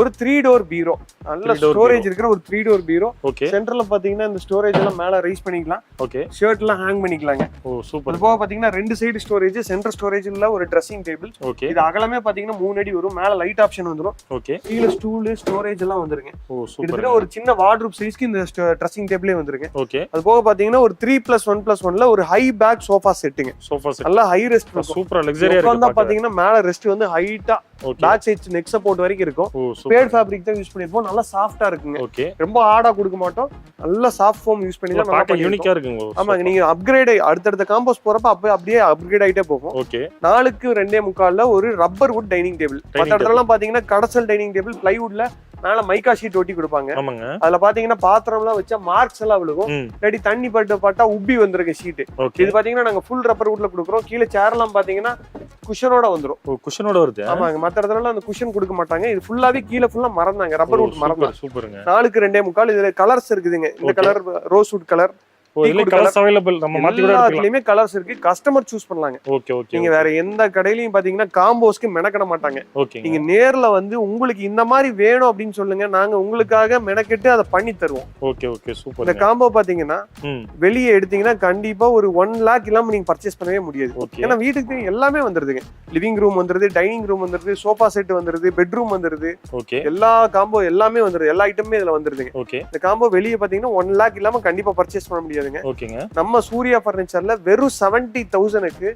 ஒரு 3 டோர் பீரோ, நல்ல ஸ்டோரேஜ் இருக்கிற ஒரு 3 டோர் பீரோ. சென்டர்ல பாத்தீங்கன்னா இந்த ஸ்டோரேஜ் எல்லாம் மேல ரைஸ் பண்ணிக்கலாம். ஓகே. ஷர்ட் எல்லாம் ஹேங் பண்ணிக்கலாங்க. ஓ சூப்பர். அது போக பாத்தீங்கன்னா 2 சைடு ஸ்டோரேஜ், சென்டர் ஸ்டோரேஜ்ல ஒரு ட்ரெஸ்ஸிங் டேபிள். ஓகே. இது அகலமே பாத்தீங்கன்னா 3 அடி வரும். மேல லைட் ஆப்ஷன் வந்துரும். ஓகே. கீழ ஸ்டூல், ஸ்டோரேஜ் எல்லாம் வந்துருங்க. ஓ சூப்பர். இதுல ஒரு சின்ன வார்ட்ரூப் சைஸ்க்கு இந்த ட்ரெஸ்ஸிங் டேபிளே வந்துருங்க. ஓகே. அது போக பாத்தீங்கன்னா ஒரு 3+1+1ல ஒரு ஹை பேக் சோஃபா செட்டுங்க. சோஃபா செட் நல்ல ஹை ரெஸ்ட் இருக்கும். சூப்பரா லக்ஸரியா இருக்கு. வந்து பாத்தீங்கன்னா மேல ரெஸ்ட் வந்து ஹைட்டா பேக் சைட் நெக் சப்போர்ட் வரைக்கும் இருக்கும். பேட் ஃபேப்ரிக் தான் யூஸ் பண்ணிருப்போம். நல்லா சாஃப்ட்டா இருக்குங்க. ஓகே. ரொம்ப ஹார்டா கொடுக்க மாட்டோம். நல்ல சாஃப்ட் ஃபோம் யூஸ் பண்ணி தான் நல்லா யூனிக்கா இருக்குங்க. ஆமா, நீங்க அப்கிரேட் அடுத்த காம்போஸ் போறப்ப அப்படியே அப்கிரேட் ஆயிட்டே போகும். ஓகே. 4க்கு 2.25ல ஒரு ரப்பர் வுட் டைனிங் டேபிள். மத்த இடத்துல எல்லாம் பாத்தீங்கன்னா கடசல் டைனிங் டேபிள், பிளைவுட்ல மேல மைக்கா ஷீட் ஒட்டி கொடுப்பாங்க. ஆமாங்க. அதுல பாத்தீங்கன்னா பாத்திரம் எல்லாம் வச்சா மார்க்ஸ் எல்லாம் விழுகும். இல்லாட்டி தண்ணி பட்டா உப்பி வந்துருக்கு ஷீட். இது பாத்தீங்கன்னா நாங்க ஃபுல் ரப்பர் வுட்ல கொடுக்குறோம். கீழே சேர் எல்லாம் பாத்தீங்கன்னா குஷனோட வந்துரும். குஷனோட வருது. ஆமாங்க. மத்த இடத்துல அந்த குஷன் கொடுக்க மாட்டாங்க. இது ஃபுல்லாவே கீழே ஃபுல்லா மறந்தாங்க, ரப்பர் வுட் மரம். சூப்பருங்க. 4க்கு 2.25. இதுல கலர்ஸ் இருக்குதுங்க. இந்த கலர் ரோஸ் வுட் கலர். எல்லாத்துலயுமே கலர்ஸ் இருக்கு. கஸ்டமர் சூஸ் பண்ணலாங்க. நீங்க வேற எந்த கடையிலயும் பாத்தீங்கன்னா காம்போஸ்க்கு மெனக்கட மாட்டாங்க. நீங்க நேர்ல வந்து உங்களுக்கு இந்த மாதிரி வேணும் அப்படின்னு சொல்லுங்க, நாங்க உங்களுக்காக மெனக்கெட்டு அதை பண்ணி தருவோம். இந்த காம்போ பாத்தீங்கன்னா வெளியே எடுத்தீங்கன்னா கண்டிப்பா ஒரு 1 lakh இல்லாம நீங்க பர்ச்சேஸ் பண்ணவே முடியாது. ஏன்னா வீட்டுக்கு எல்லாமே வந்துருதுங்க. லிவிங் ரூம் வந்துருது, டைனிங் ரூம் வந்துருது, சோஃபா செட் வந்துருது, பெட்ரூம் வந்துருது. எல்லா காம்போ எல்லாமே வந்துருது. எல்லா ஐட்டமே இதுல வந்துருதுங்க. இந்த காம்போ வெளியே பாத்தீங்கன்னா 1 lakh இல்லாம கண்டிப்பா பர்ச்சேஸ் பண்ண முடியாது. நம்ம சூர்யா பர்னிச்சர்ல வெறும் 70,000க்கு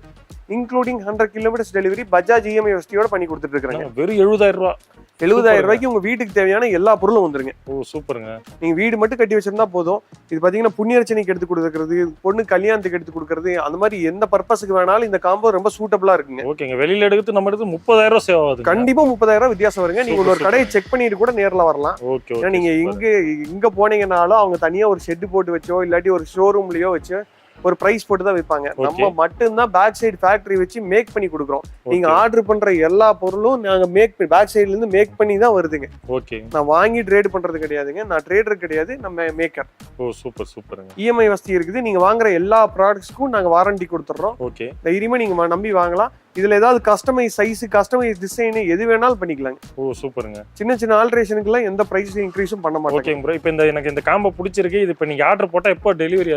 including 100 kilometres delivery Bajaj EMI வசதியோட பண்ணி கொடுத்துட்டு இருக்காங்க. வெறும் 70,000 ரூபாய். 70,000 ரூபாய்க்கு உங்க வீட்டுக்கு தேவையான எல்லா பொருளும் வந்துருங்க. சூப்பருங்க. நீங்க வீடு மட்டும் கட்டி வச்சிருந்தா போதும். இது பாத்தீங்கன்னா புண்ணியர்ச்சனைக்கு எடுத்து கொடுக்கறது, பொண்ணு கல்யாணத்துக்கு எடுத்து கொடுக்கறது, அந்த மாதிரி எந்த பர்பஸ்க்கு வேணாலும் இந்த காம்போ ரொம்ப சூட்டபிளா இருக்குங்க. ஓகேங்க. வெளியில எடுத்து நம்ம எடுத்து 30,000 ரூபாய் சேவ் ஆகுது. கண்டிப்பா 30,000 ரூபாய் வித்தியாசம் வருங்க. நீங்க ஒரு கடையை செக் பண்ணிட்டு கூட நேர்ல வரலாம். ஏன்னா நீங்க இங்க போனீங்கன்னாலும் அவங்க தனியா ஒரு ஷெட் போட்டு வச்சோ இல்லாட்டி ஒரு ஷோரூம்லயோ வச்சு ஒரு பிரைஸ் போட்டு தான் வைப்பாங்க. நம்ம மட்டும்தான் பேக் சைடு ஃபேக்டரி வச்சு மேக் பண்ணி கொடுக்குறோம். நீங்க ஆர்டர் பண்ற எல்லா பொருளும் நாங்க பேக் சைடுல இருந்து மேக் பண்ணி தான் வருதுங்க. நான் வாங்கி ட்ரேட் பண்றது கிடையாதுங்க. நான் ட்ரேடர் கிடையாது, நம்ம மேக்கர். சூப்பருங்க. இஎம்ஐ வசதி இருக்குது. நீங்க வாங்குற எல்லா ப்ராடக்ட்ஸ்க்கும் நாங்க வாரண்டி கொடுத்துறோம். தைரியமா நீங்க நம்பி வாங்கலாம். இதுல ஏதாவது கஸ்டமைஸ் சைஸ், கஸ்டமைஸ் டிசைன் எது வேணாலும் பண்ணிக்கலாங்க. சூப்பருங்க. சின்ன சின்ன ஆல்ட்ரேஷனுக்கு எல்லாம் எந்த பிரைஸ் இன்க்ரீஸும் பண்ண மாட்டோம். Okay bro. இப்போ எனக்கு இந்த காம்போ பிடிச்சிருக்கு. இது இப்போ நீங்க ஆர்டர் போட்டா எப்போ டெலிவரி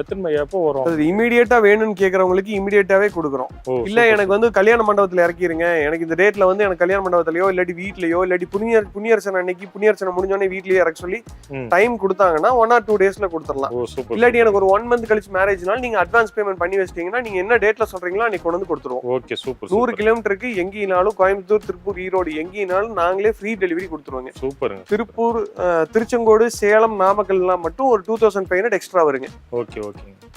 எப்போ வரும்? அது இமிடியேட்டா வேணும்னு கேக்குறவங்களுக்கு இமிடியேட்டாவே கொடுக்குறோம். இல்ல எனக்கு வந்து கல்யாண மண்டபத்துல இறக்கிருங்க, எனக்கு இந்த டேட்ல வந்து எனக்கு கல்யாண மண்டபத்திலயோ இல்லாட்டி வீட்லயோ இல்லாட்டி புண்ணியர்ச்சனை அன்னைக்கு புண்ணியர்ச்சனை முடிஞ்சோடனே வீட்லயே இறக்க சொல்லி டைம் கொடுத்தாங்கன்னா 1 or 2 டேஸ்ல கொடுத்துடலாம். இல்லாட்டி எனக்கு ஒரு 1 month கழிச்சு மேரேஜ்னால நீங்க அட்வான்ஸ் பேமெண்ட் பண்ணி வச்சிட்டீங்கன்னா நீங்க என்ன டேட்ல சொல்றீங்களோ அன்னைக்கு கொண்டு வந்து கொடுத்துருவோம். Okay super. 100 கிலோமீட்டருக்கு எங்கேனாலும் கோயம்புத்தூர், திருப்பூர், ஈரோடு எங்கேனாலும் நாங்களே ஃப்ரீ டெலிவரி கொடுத்துருவாங்க. சூப்பர். திருப்பூர், திருச்செங்கோடு, சேலம், நாமக்கல் எல்லாம் மட்டும் ஒரு 2500 எக்ஸ்ட்ரா வருங்க. ஓகே.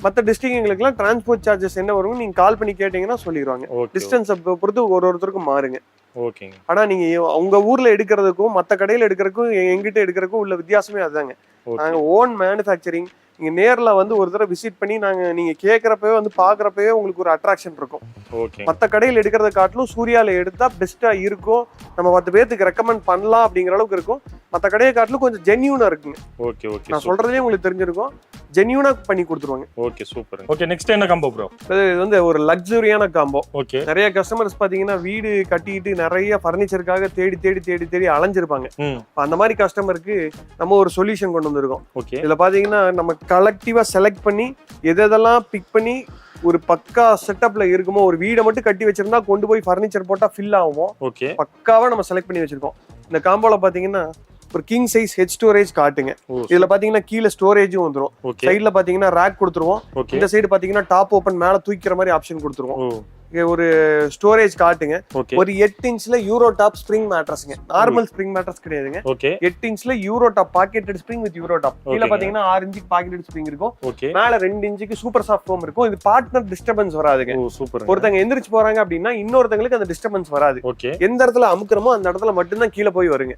மற்ற டிஸ்ட்ரிக்ட் எங்களுக்குலாம் டிரான்ஸ்போர்ட் சார்ஜஸ் என்ன வரும் நீங்க கால் பண்ணி கேட்டீங்கன்னா சொல்லிடுவாங்க. டிஸ்டன்ஸ் பொறுத்து ஒருத்தருக்கும் மாறுங்க. ஓகேங்க. ஆனா நீங்க உங்க ஊர்ல எடுக்கிறதுக்கும் மற்ற கடையில எடுக்கிறதுக்கும் எங்கிட்ட எடுக்கிறதுக்கும் உள்ள வித்தியாசமே அதுதாங்க. நாங்க ஓன் மேனுஃபேக்சரிங். நீங்க நேர்ல வந்து ஒரு தடவை விசிட் பண்ணி நீங்க கேட்கறப்பவே வந்து பாக்குறப்பவே உங்களுக்கு ஒரு அட்ராக்ஷன் இருக்கும். மற்ற கடையில் எடுக்கிறத காட்டிலும் சூர்யால எடுத்தா பெஸ்டா இருக்கும். நம்ம 10 பேருக்கு ரெக்கமெண்ட் பண்ணலாம் அப்படிங்கிற அளவுக்கு இருக்கும். மற்ற கடையை காட்டிலும் கொஞ்சம் ஜென்யூனா இருக்குங்க. நான் சொல்றதே உங்களுக்கு தெரிஞ்சிருக்கும். ஜென்யூனா பண்ணி கொடுத்துருவாங்க. Okay super. ஓகே நெக்ஸ்ட் என்ன காம்போ ப்ரோ? இது வந்து ஒரு லக்ஸரியான காம்போ. ஓகே. நிறைய கஸ்டமர்ஸ் பாத்தீங்கன்னா வீடு கட்டிட்டு நிறைய பர்னிச்சருக்காக தேடி அலைஞ்சிருப்பாங்க. அந்த மாதிரி கஸ்டமருக்கு நம்ம ஒரு சொல்யூஷன் கொண்டு வந்திருக்கோம். இதுல பாத்தீங்கன்னா நம்ம கலெக்டிவா செலக்ட் பண்ணி எதெல்லாம் பிக் பண்ணி ஒரு பக்கா செட்டப்ல இருக்குமோ, ஒரு வீடை மட்டும் கட்டி வச்சிருந்தா கொண்டு போய் பர்னிச்சர் போட்டா ஃபில் ஆகும். பக்காவா நம்ம செலக்ட் பண்ணி வச்சிருக்கோம். இந்த காம்போல பாத்தீங்கன்னா ஒரு கிங் சைஸ் ஹெட் ஸ்டோரேஜ் காட்டுங்க. இதுல பாத்தீங்கன்னா கீழே ஸ்டோரேஜும் வந்துரும். சைடுல பாத்தீங்கன்னா ரேக் கொடுத்துருவோம். இந்த சைடு பாத்தீங்கன்னா டாப் ஓபன் மேல தூக்கிற மாதிரி ஆப்ஷன் கொடுத்துருவோம். ஒரு ஸ்டோரேஜ் காட்டுங்க. ஒரு 8 இன்ச்ல யூரோ டாப் ஸ்ப்ரிங் மேட்ரஸ்ங்க. நார்மல் ஸ்ப்ரிங் மேட்ரஸ் கிடையாதுங்க. 8 இன்ச்ல euro top pocketed spring with euro top. கீழ பாத்தீங்கன்னா 6 இன்ச்சுக்கு பாக்கெட்டட் ஸ்ப்ரிங் இருக்கும். மேல 2 இன்ச்சுக்கு சூப்பர் சாஃப்ட் ஃபோம் இருக்கும். இது பார்ட்னர் டிஸ்டர்பன்ஸ் வராதுங்க. ஒருத்தங்க எந்திரிச்சு போறாங்க அப்படின்னா இன்னொருத்தங்களுக்கு அந்த டிஸ்டர்பன்ஸ் வராது. எந்த இடத்துல அமுக்குறமோ அந்த இடத்துல மட்டும் தான் கீழ போய் வருங்க.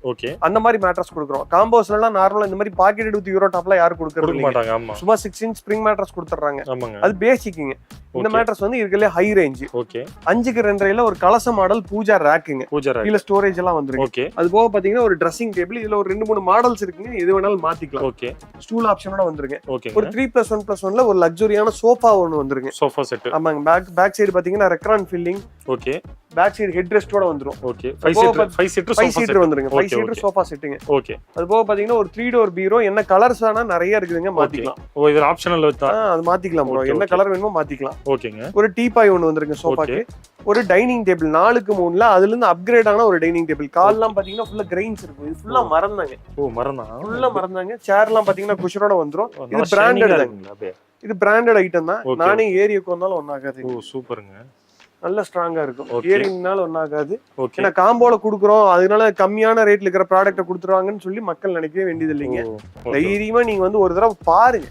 அந்த மாதிரி மேட்ரஸ் கொடுக்குறோம். காம்போஸ்ல எல்லாம் நார்மலா இந்த மாதிரி பாக்கெட்டட் வித் யூரோ டாப்ல யாரும் கொடுக்கறது இல்ல. சும்மா 6 இன்ச் ஸ்ப்ரிங் மேட்ரஸ் கொடுத்துறாங்க. அது பேசிக்ங்க. இந்த மேட்ரஸ் வந்து இருக்கலே ஹை ரேஞ்ச். 5க்கு 2.5ல ஒரு கலச மாடல் பூஜா ரேக்குங்க. கீழ ஸ்டோரேஜ் எல்லாம் வந்துருக்கு. அது போக பாத்தீங்கன்னா ஒரு ட்ரெஸ்ஸிங் டேபிள். இதுல ஒரு 2-3 மாடல்ஸ் இருக்குங்க. எது வேணாலும் மாத்திக்கலாம். ஸ்டூல் ஆப்ஷனோட வந்துருங்க. ஒரு 3+1+1ல ஒரு லக்ஸரியான சோஃபா ஒன்னு வந்துருங்க. Sofa set. ஆமாங்க. பேக் சைடு பாத்தீங்கன்னா recron filling. Back side head ரெஸ்டோட வந்துரும். 5 சீட்டர் வந்துருங்க. 5 சீட்டர் சோஃபா செட்டுங்க. அது போக பாத்தீங்கன்னா ஒரு 3 டோர் பீரோ. என்ன கலர்ஸ் ஆனா நிறைய இருக்குதுங்க. மாத்திக்கலாம். இது ஆப்ஷனல் வச்சா அது மாத்திக்கலாம் ப்ரோ. என்ன கலர் வேணுமோ மாத்திக்கலாம். ஓகேங்க. ஒரு டீபாய் ஒன்னு வந்துருங்க சோஃபாக்கு. ஒரு டைனிங் டேபிள் 4க்கு 3ல அதுல இருந்து அப்கிரேட் ஆன ஒரு டைனிங் டேபிள். கால்லாம் பாத்தீங்கன்னா ஃபுல்லா கிரெயின்ஸ் இருக்கும். இது ஃபுல்லா மரந்தாங்க. ஃபுல்லா மரந்தாங்க. சேர்லாம் பாத்தீங்கன்னா குஷனோட வந்துரும். இது பிராண்டட் தாங்க. இது பிராண்டட் ஐட்டம் தான். நானே ஏரியாக்கு வந்தாலும் ஒண்ணாகாது. சூப்பருங்க. நல்ல ஸ்ட்ராங்கா இருக்கும். ஏரிங்னால ஒண்ணாகாது. ஏன்னா காம்போல குடுக்குறோம், அதனால கம்மியான ரேட்ல இருக்கிற ப்ராடக்ட்டை கொடுத்துருவாங்கன்னு சொல்லி மக்கள் நினைக்கவே வேண்டியது இல்லைங்க. தைரியமா நீங்க வந்து ஒரு தடவை பாருங்க.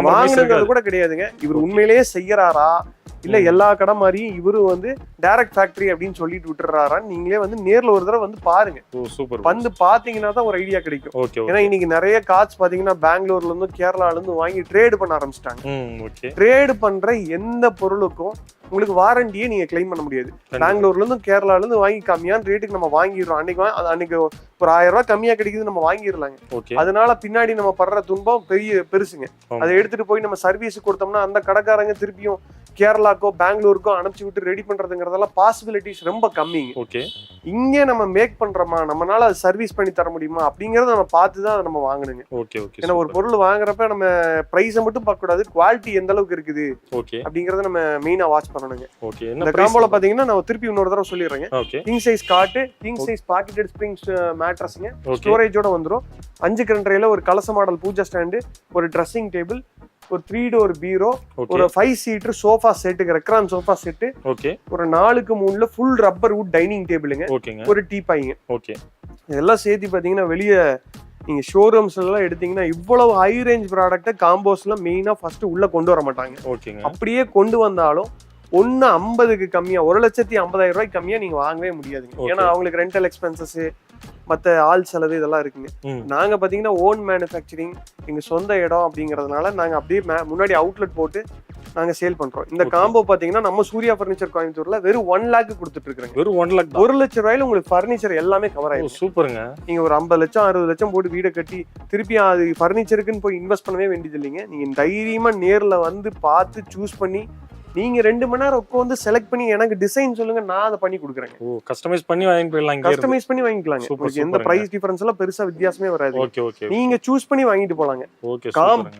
வாங்குறது கூட கிடையாதுங்க. இவர் உண்மையிலேயே செய்யறாரா இல்ல எல்லா கடை மாதிரியும் இவரு வந்து டைரக்ட் ஃபேக்டரி அப்படின்னு சொல்லிட்டு விட்டுறாரான்னு நீங்களே வந்து நேர்ல ஒரு தடவை வந்து பாருங்க. சூப்பர். வந்து பாத்தீங்கன்னா தான் ஒரு ஐடியா கிடைக்கும். ஓகே. ஏன்னா இன்னைக்கு நிறைய கார்ட்ஸ் பாத்தீங்கன்னா பெங்களூர்ல இருந்து கேரளால இருந்து வாங்கி ட்ரேட் பண்ண ஆரம்பிச்சிட்டாங்க. ஓகே. ட்ரேட் பண்ற எந்த பொருளுக்கும் உங்களுக்கு வாரண்டியே நீங்க கிளைம் பண்ண முடியாது. பெங்களூர்ல இருந்து கேரளால இருந்து வாங்கி கம்மியான ரேட்டுக்கு நம்ம வாங்கிடுறோம். அன்னைக்கு ஒரு 1000 ரூபாய் கம்மியா கிடைக்குது நம்ம வாங்கிடலாங்க. அதனால பின்னாடி நம்ம படுற துன்பம் பெருசுங்க. அதை எடுத்துட்டு போய் நம்ம சர்வீஸ் கொடுத்தோம்னா அந்த கடைக்காரங்க திருப்பியும் கேரளாக்கோ பெங்களூருக்கோ அனுப்பிச்சு விட்டு ரெடி பண்றதுங்கிறதெல்லாம் பாசிபிலிட்டிஸ் ரொம்ப கம்மிங்க. ஓகே. இங்கே நம்ம மேக் பண்றோமா, நம்மளால அது சர்வீஸ் பண்ணி தர முடியுமா அப்படிங்கறத நம்ம பார்த்து தான் நம்ம வாங்கணுங்க. ஓகே. ஏன்னா ஒரு பொருள் வாங்குறப்ப நம்ம பிரைஸை மட்டும் பார்க்க கூடாது, குவாலிட்டி எந்த அளவுக்கு இருக்குது அப்படிங்கறத நம்ம மெயினா வாட்ச் பண்ணணுங்க. இந்த காம்போல பாத்தீங்கன்னா நான் திருப்பி இன்னொரு தடவை சொல்லிடுறேங்க. கிங் சைஸ் காட்டு, கிங் சைஸ் பாக்கெட்டட் ஸ்ப்ரிங் மேட்ரஸ்ங்க, ஸ்டோரேஜோட வந்துடும். 5 கரண்ட்ரேல ஒரு கலச மாடல் பூஜா ஸ்டாண்டு, ஒரு ட்ரெஸ்ஸிங் டேபிள், ஒரு 3 டோர் பீரோ, ஒரு 5 seater sofa set, Recron sofa set, ஒரு 4க்கு 3ல ஃபுல் ரப்பர் வுட் டைனிங் டேபிளுங்க, ஒரு டீபாய்ங்க. இதெல்லாம் சேர்த்து பாத்தீங்கன்னா வெளியே நீங்க ஷோரூம்ஸ் எல்லாம் எடுத்தீங்கன்னா இவ்வளவு ஹை ரேஞ்ச் ப்ராடக்ட் காம்போஸ்ல மெயினா ஃபர்ஸ்ட் உள்ள கொண்டு வர மாட்டாங்க. அப்படியே கொண்டு வந்தாலும் 1.50க்கு கம்மியா, 1,50,000 ரூபாய்க்கு கம்மியா நீங்க வாங்கவே முடியாதுங்க. ஏன்னா அவங்களுக்கு ரெண்டல் எக்ஸ்பென்சஸ், மற்ற ஆள் செலவு இதெல்லாம் இருக்குங்க. நாங்க பாத்தீங்கன்னா ஓன் மேனுஃபேக்சரிங், எங்க சொந்த இடம் அப்படிங்கறதுனால நாங்க அப்படியே முன்னாடி அவுட்லெட் போட்டு நாங்க சேல் பண்றோம். இந்த காம்போ பாத்தீங்கன்னா நம்ம சூர்யா பர்னிச்சர் கோயம்புத்தூர்ல வெறும் 1 lakh கொடுத்துட்டு இருக்காங்க. வெறும் 1 lakh, 1 லட்சம் ரூபாயில உங்களுக்கு பர்னிச்சர் எல்லாமே கவர் ஆயிடும். சூப்பருங்க. நீங்க ஒரு 50 லட்சம் 60 லட்சம் போட்டு வீடை கட்டி திருப்பி அது பர்னிச்சருக்குன்னு போய் இன்வெஸ்ட் பண்ணவே வேண்டியது இல்லைங்க. நீங்க தைரியமா நேர்ல வந்து பார்த்து சூஸ் பண்ணி நீங்க 2 மணி நேரம் உட்காந்து செலக்ட் பண்ணி எனக்கு டிசைன் சொல்லுங்க, நான் அதை பண்ணி கொடுக்குறேன். கஸ்டமைஸ் பண்ணி வாங்கி போயிடலாம். கஸ்டமைஸ் பண்ணி வாங்கிக்கலாங்க. உங்களுக்கு எந்த பிரைஸ் டிஃபரன்ஸ் எல்லாம் பெருசா வித்தியாசமே வராது. நீங்க சூஸ் பண்ணி வாங்கிட்டு போலாங்க.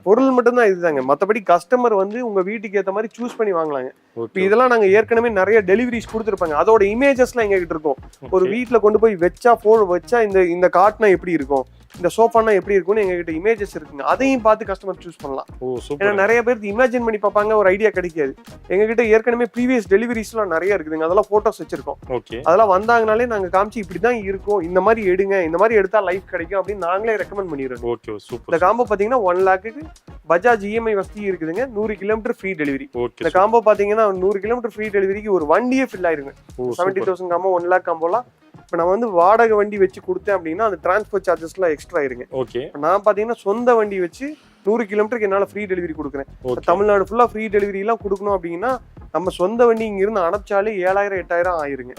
பொருள் மட்டும் தான் இதுதாங்க. மத்தபடி கஸ்டமர் வந்து உங்க வீட்டுக்கு ஏத்த மாதிரி சூஸ் பண்ணி வாங்கலாங்க. இப்ப இதெல்லாம் நாங்க ஏற்கனவே நிறைய டெலிவரிஸ் கொடுத்துருப்பாங்க. அதோட இமேஜஸ்லாம் எங்க கிட்ட இருக்கும். ஒரு வீட்டுல கொண்டு போய் வச்சா இந்த காட்னா எப்படி இருக்கும், இந்த சோஃபானா எப்படி இருக்கும்னு எங்ககிட்ட இமேஜஸ் இருக்குங்க. அதையும் பார்த்து கஸ்டமர் சூஸ் பண்ணலாம். ஏன்னா நிறைய பேருக்கு இமேஜின் பண்ணி பார்ப்பாங்க, ஒரு ஐடியா கிடைக்காது. எங்ககிட்ட ஏற்கனவே ப்ரீவியஸ் டெலிவரிஸ்லாம் நிறைய இருக்குதுங்க. அதெல்லாம் போட்டோஸ் வச்சிருக்கோம். அதெல்லாம் வந்தாங்கனாலே நாங்க காமிச்சு இப்படிதான் இருக்கும், இந்த மாதிரி எடுங்க, இந்த மாதிரி எடுத்தா லைஃப் கிடைக்கும் அப்படின்னு நாங்களே ரெக்கமெண்ட் பண்ணிடுறோம். இந்த காம்போ பாத்தீங்கன்னா 1 lakhக்கு பஜாஜ் இஎம்ஐ வசதி இருக்குதுங்க. 100 கிலோமீட்டர் ஃப்ரீ டெலிவரி. இந்த காம்போ பாத்தீங்கன்னா 100 கிலோமீட்டர் ஃப்ரீ டெலிவரிக்கு ஒரு வண்டியே ஃபில் ஆயிருங்க. 70,000 காம்போ 1 lakh காம்போலாம் இப்ப நான் வந்து வாடகை வண்டி வச்சு கொடுத்தேன் அப்படின்னா அந்த டிரான்ஸ்போர்ட் சார்ஜஸ் எல்லாம் எக்ஸ்ட்ரா ஆயிருங்க. நான் பாத்தீங்கன்னா சொந்த வண்டி வச்சு 100 கிலோமீட்டருக்கு என்னால ஃப்ரீ டெலிவரி கொடுக்குறேன். தமிழ்நாடு ஃபுல்லா ஃப்ரீ டெலிவரி எல்லாம் கொடுக்கணும் அப்படின்னா நம்ம சொந்த வண்டி இங்க இருந்து அனுப்பிச்சாலே 7,000 8,000 ஆயிருங்க.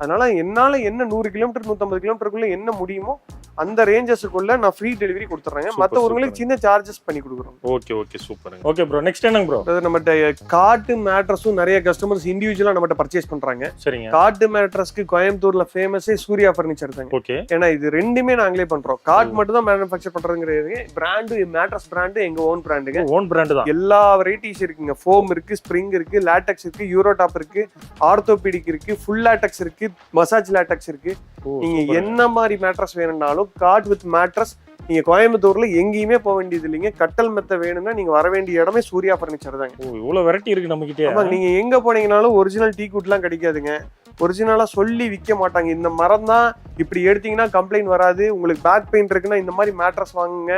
அதனால என்னால என்ன 100 கிலோமீட்டர் 150 கிலோமீட்டருக்குள்ள என்ன முடியுமோ அந்த ரேஞ்சஸ்க்குள்ள நான் ஃப்ரீ டெலிவரி கொடுத்துறேன். மத்தவங்களுக்கு சின்ன சார்ஜஸ் பண்ணி கொடுக்குறோம். Okay super. Okay bro, next என்னங்க ப்ரோ? நம்மட்ட காட்டு மேட்ரஸும் நிறைய கஸ்டமர்ஸ் இண்டிவிஜுவலா நம்மட்ட பர்ச்சேஸ் பண்றாங்க. சரிங்க. காட்டு மேட்ரஸ்க்கு கோயம்புத்தூர்ல ஃபேமஸே சூர்யா பர்னிச்சர் தாங்க. ஏன்னா இது ரெண்டுமே நாங்களே பண்றோம். காட் மட்டும் தான் மேனுஃபேக்சர் பண்றதுங்கிறது. பிராண்டு மேட்ரஸ் பிராண்டு எங்க ஓன் பிராண்டுங்க. ஓன் பிராண்ட் தான். எல்லா வெரைட்டிஸ் இருக்குங்க. ஃபோம் இருக்கு, ஸ்ப்ரிங் இருக்கு, லேட்டக்ஸ் இருக்கு, யூரோ டாப் இருக்கு, ஆர்த்தோபெடிக் இருக்கு, ஃபுல் லேட்டக்ஸ் இருக்கு, மசாஜ் லேட்டக்ஸ் இருக்கு. நீங்க என்ன மாதிரி மேட்ரஸ் வேணும்னாலும் காட் வித் மேட்ரஸ் நீங்க கோயம்புத்தூர்ல எங்கேயுமே போக வேண்டியது இல்லைங்க. கட்டல் மெத்த வேணும்னா நீங்க வர வேண்டிய இடமே சூர்யா பர்னிச்சர் தாங்க. இவ்வளவு வெரைட்டி இருக்கு நம்ம கிட்ட. நீங்க எங்க போனீங்கனாலும் ஒரிஜினல் டீ குட்லாம் கிடைக்காதுங்க. ஒரிஜினலா சொல்லி விற்க மாட்டாங்க. இந்த மரம் தான் இப்படி எடுத்தீங்கன்னா கம்ப்ளைண்ட் வராது, உங்களுக்கு பேக் பெயின் இருக்குன்னா இந்த மாதிரி மேட்ரஸ் வாங்குங்க,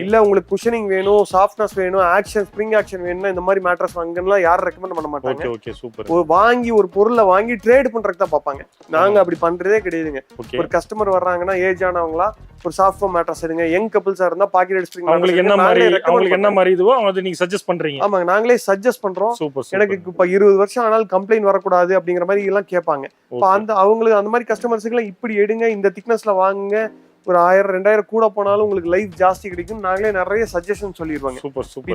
இல்ல உங்களுக்கு குஷனிங் வேணும், சாஃப்ட்னஸ் வேணும், ஆக்ஷன் ஸ்ப்ரிங் ஆக்ஷன் வேணும்னா இந்த மாதிரி மேட்ரஸ் வாங்குன்னா யாரும் ரெக்கமெண்ட் பண்ண மாட்டாங்க. வாங்கி ஒரு பொருளை வாங்கி ட்ரேட் பண்றதுக்கு தான் பார்ப்பாங்க. நாங்க அப்படி பண்றதே கிடையாதுங்க. ஒரு கஸ்டமர் வர்றாங்கன்னா ஏஜ் ஆனவங்களா ஒரு சாஃப்ட் ஃபோம் மேட்ரஸ் எடுங்க, யங் கப்பிள்ஸா இருந்தா பாக்கெட் ஸ்ப்ரிங் உங்களுக்கு என்ன மாதிரி இதுவோ அது நீங்க சஜஸ்ட் பண்றீங்க. ஆமாங்க, நாங்களே சஜஸ்ட் பண்றோம். எனக்கு இப்ப 20 வருஷம் ஆனாலும் கம்ப்ளைண்ட் வரக்கூடாது அப்படிங்கிற மாதிரி எல்லாம் கேட்பாங்க. அவங்களுக்கு அந்த மாதிரி கஸ்டமர்ஸுக்கு எல்லாம் இப்படி எடுங்க, இந்த திக்னஸ்ல வாங்குங்க, ஒரு 1000 2000 கூட போனாலும் உங்களுக்கு லைஃப் ஜாஸ்தி கிடைக்கும். நாங்களே நிறைய சஜஷன் சொல்லிடுவாங்க.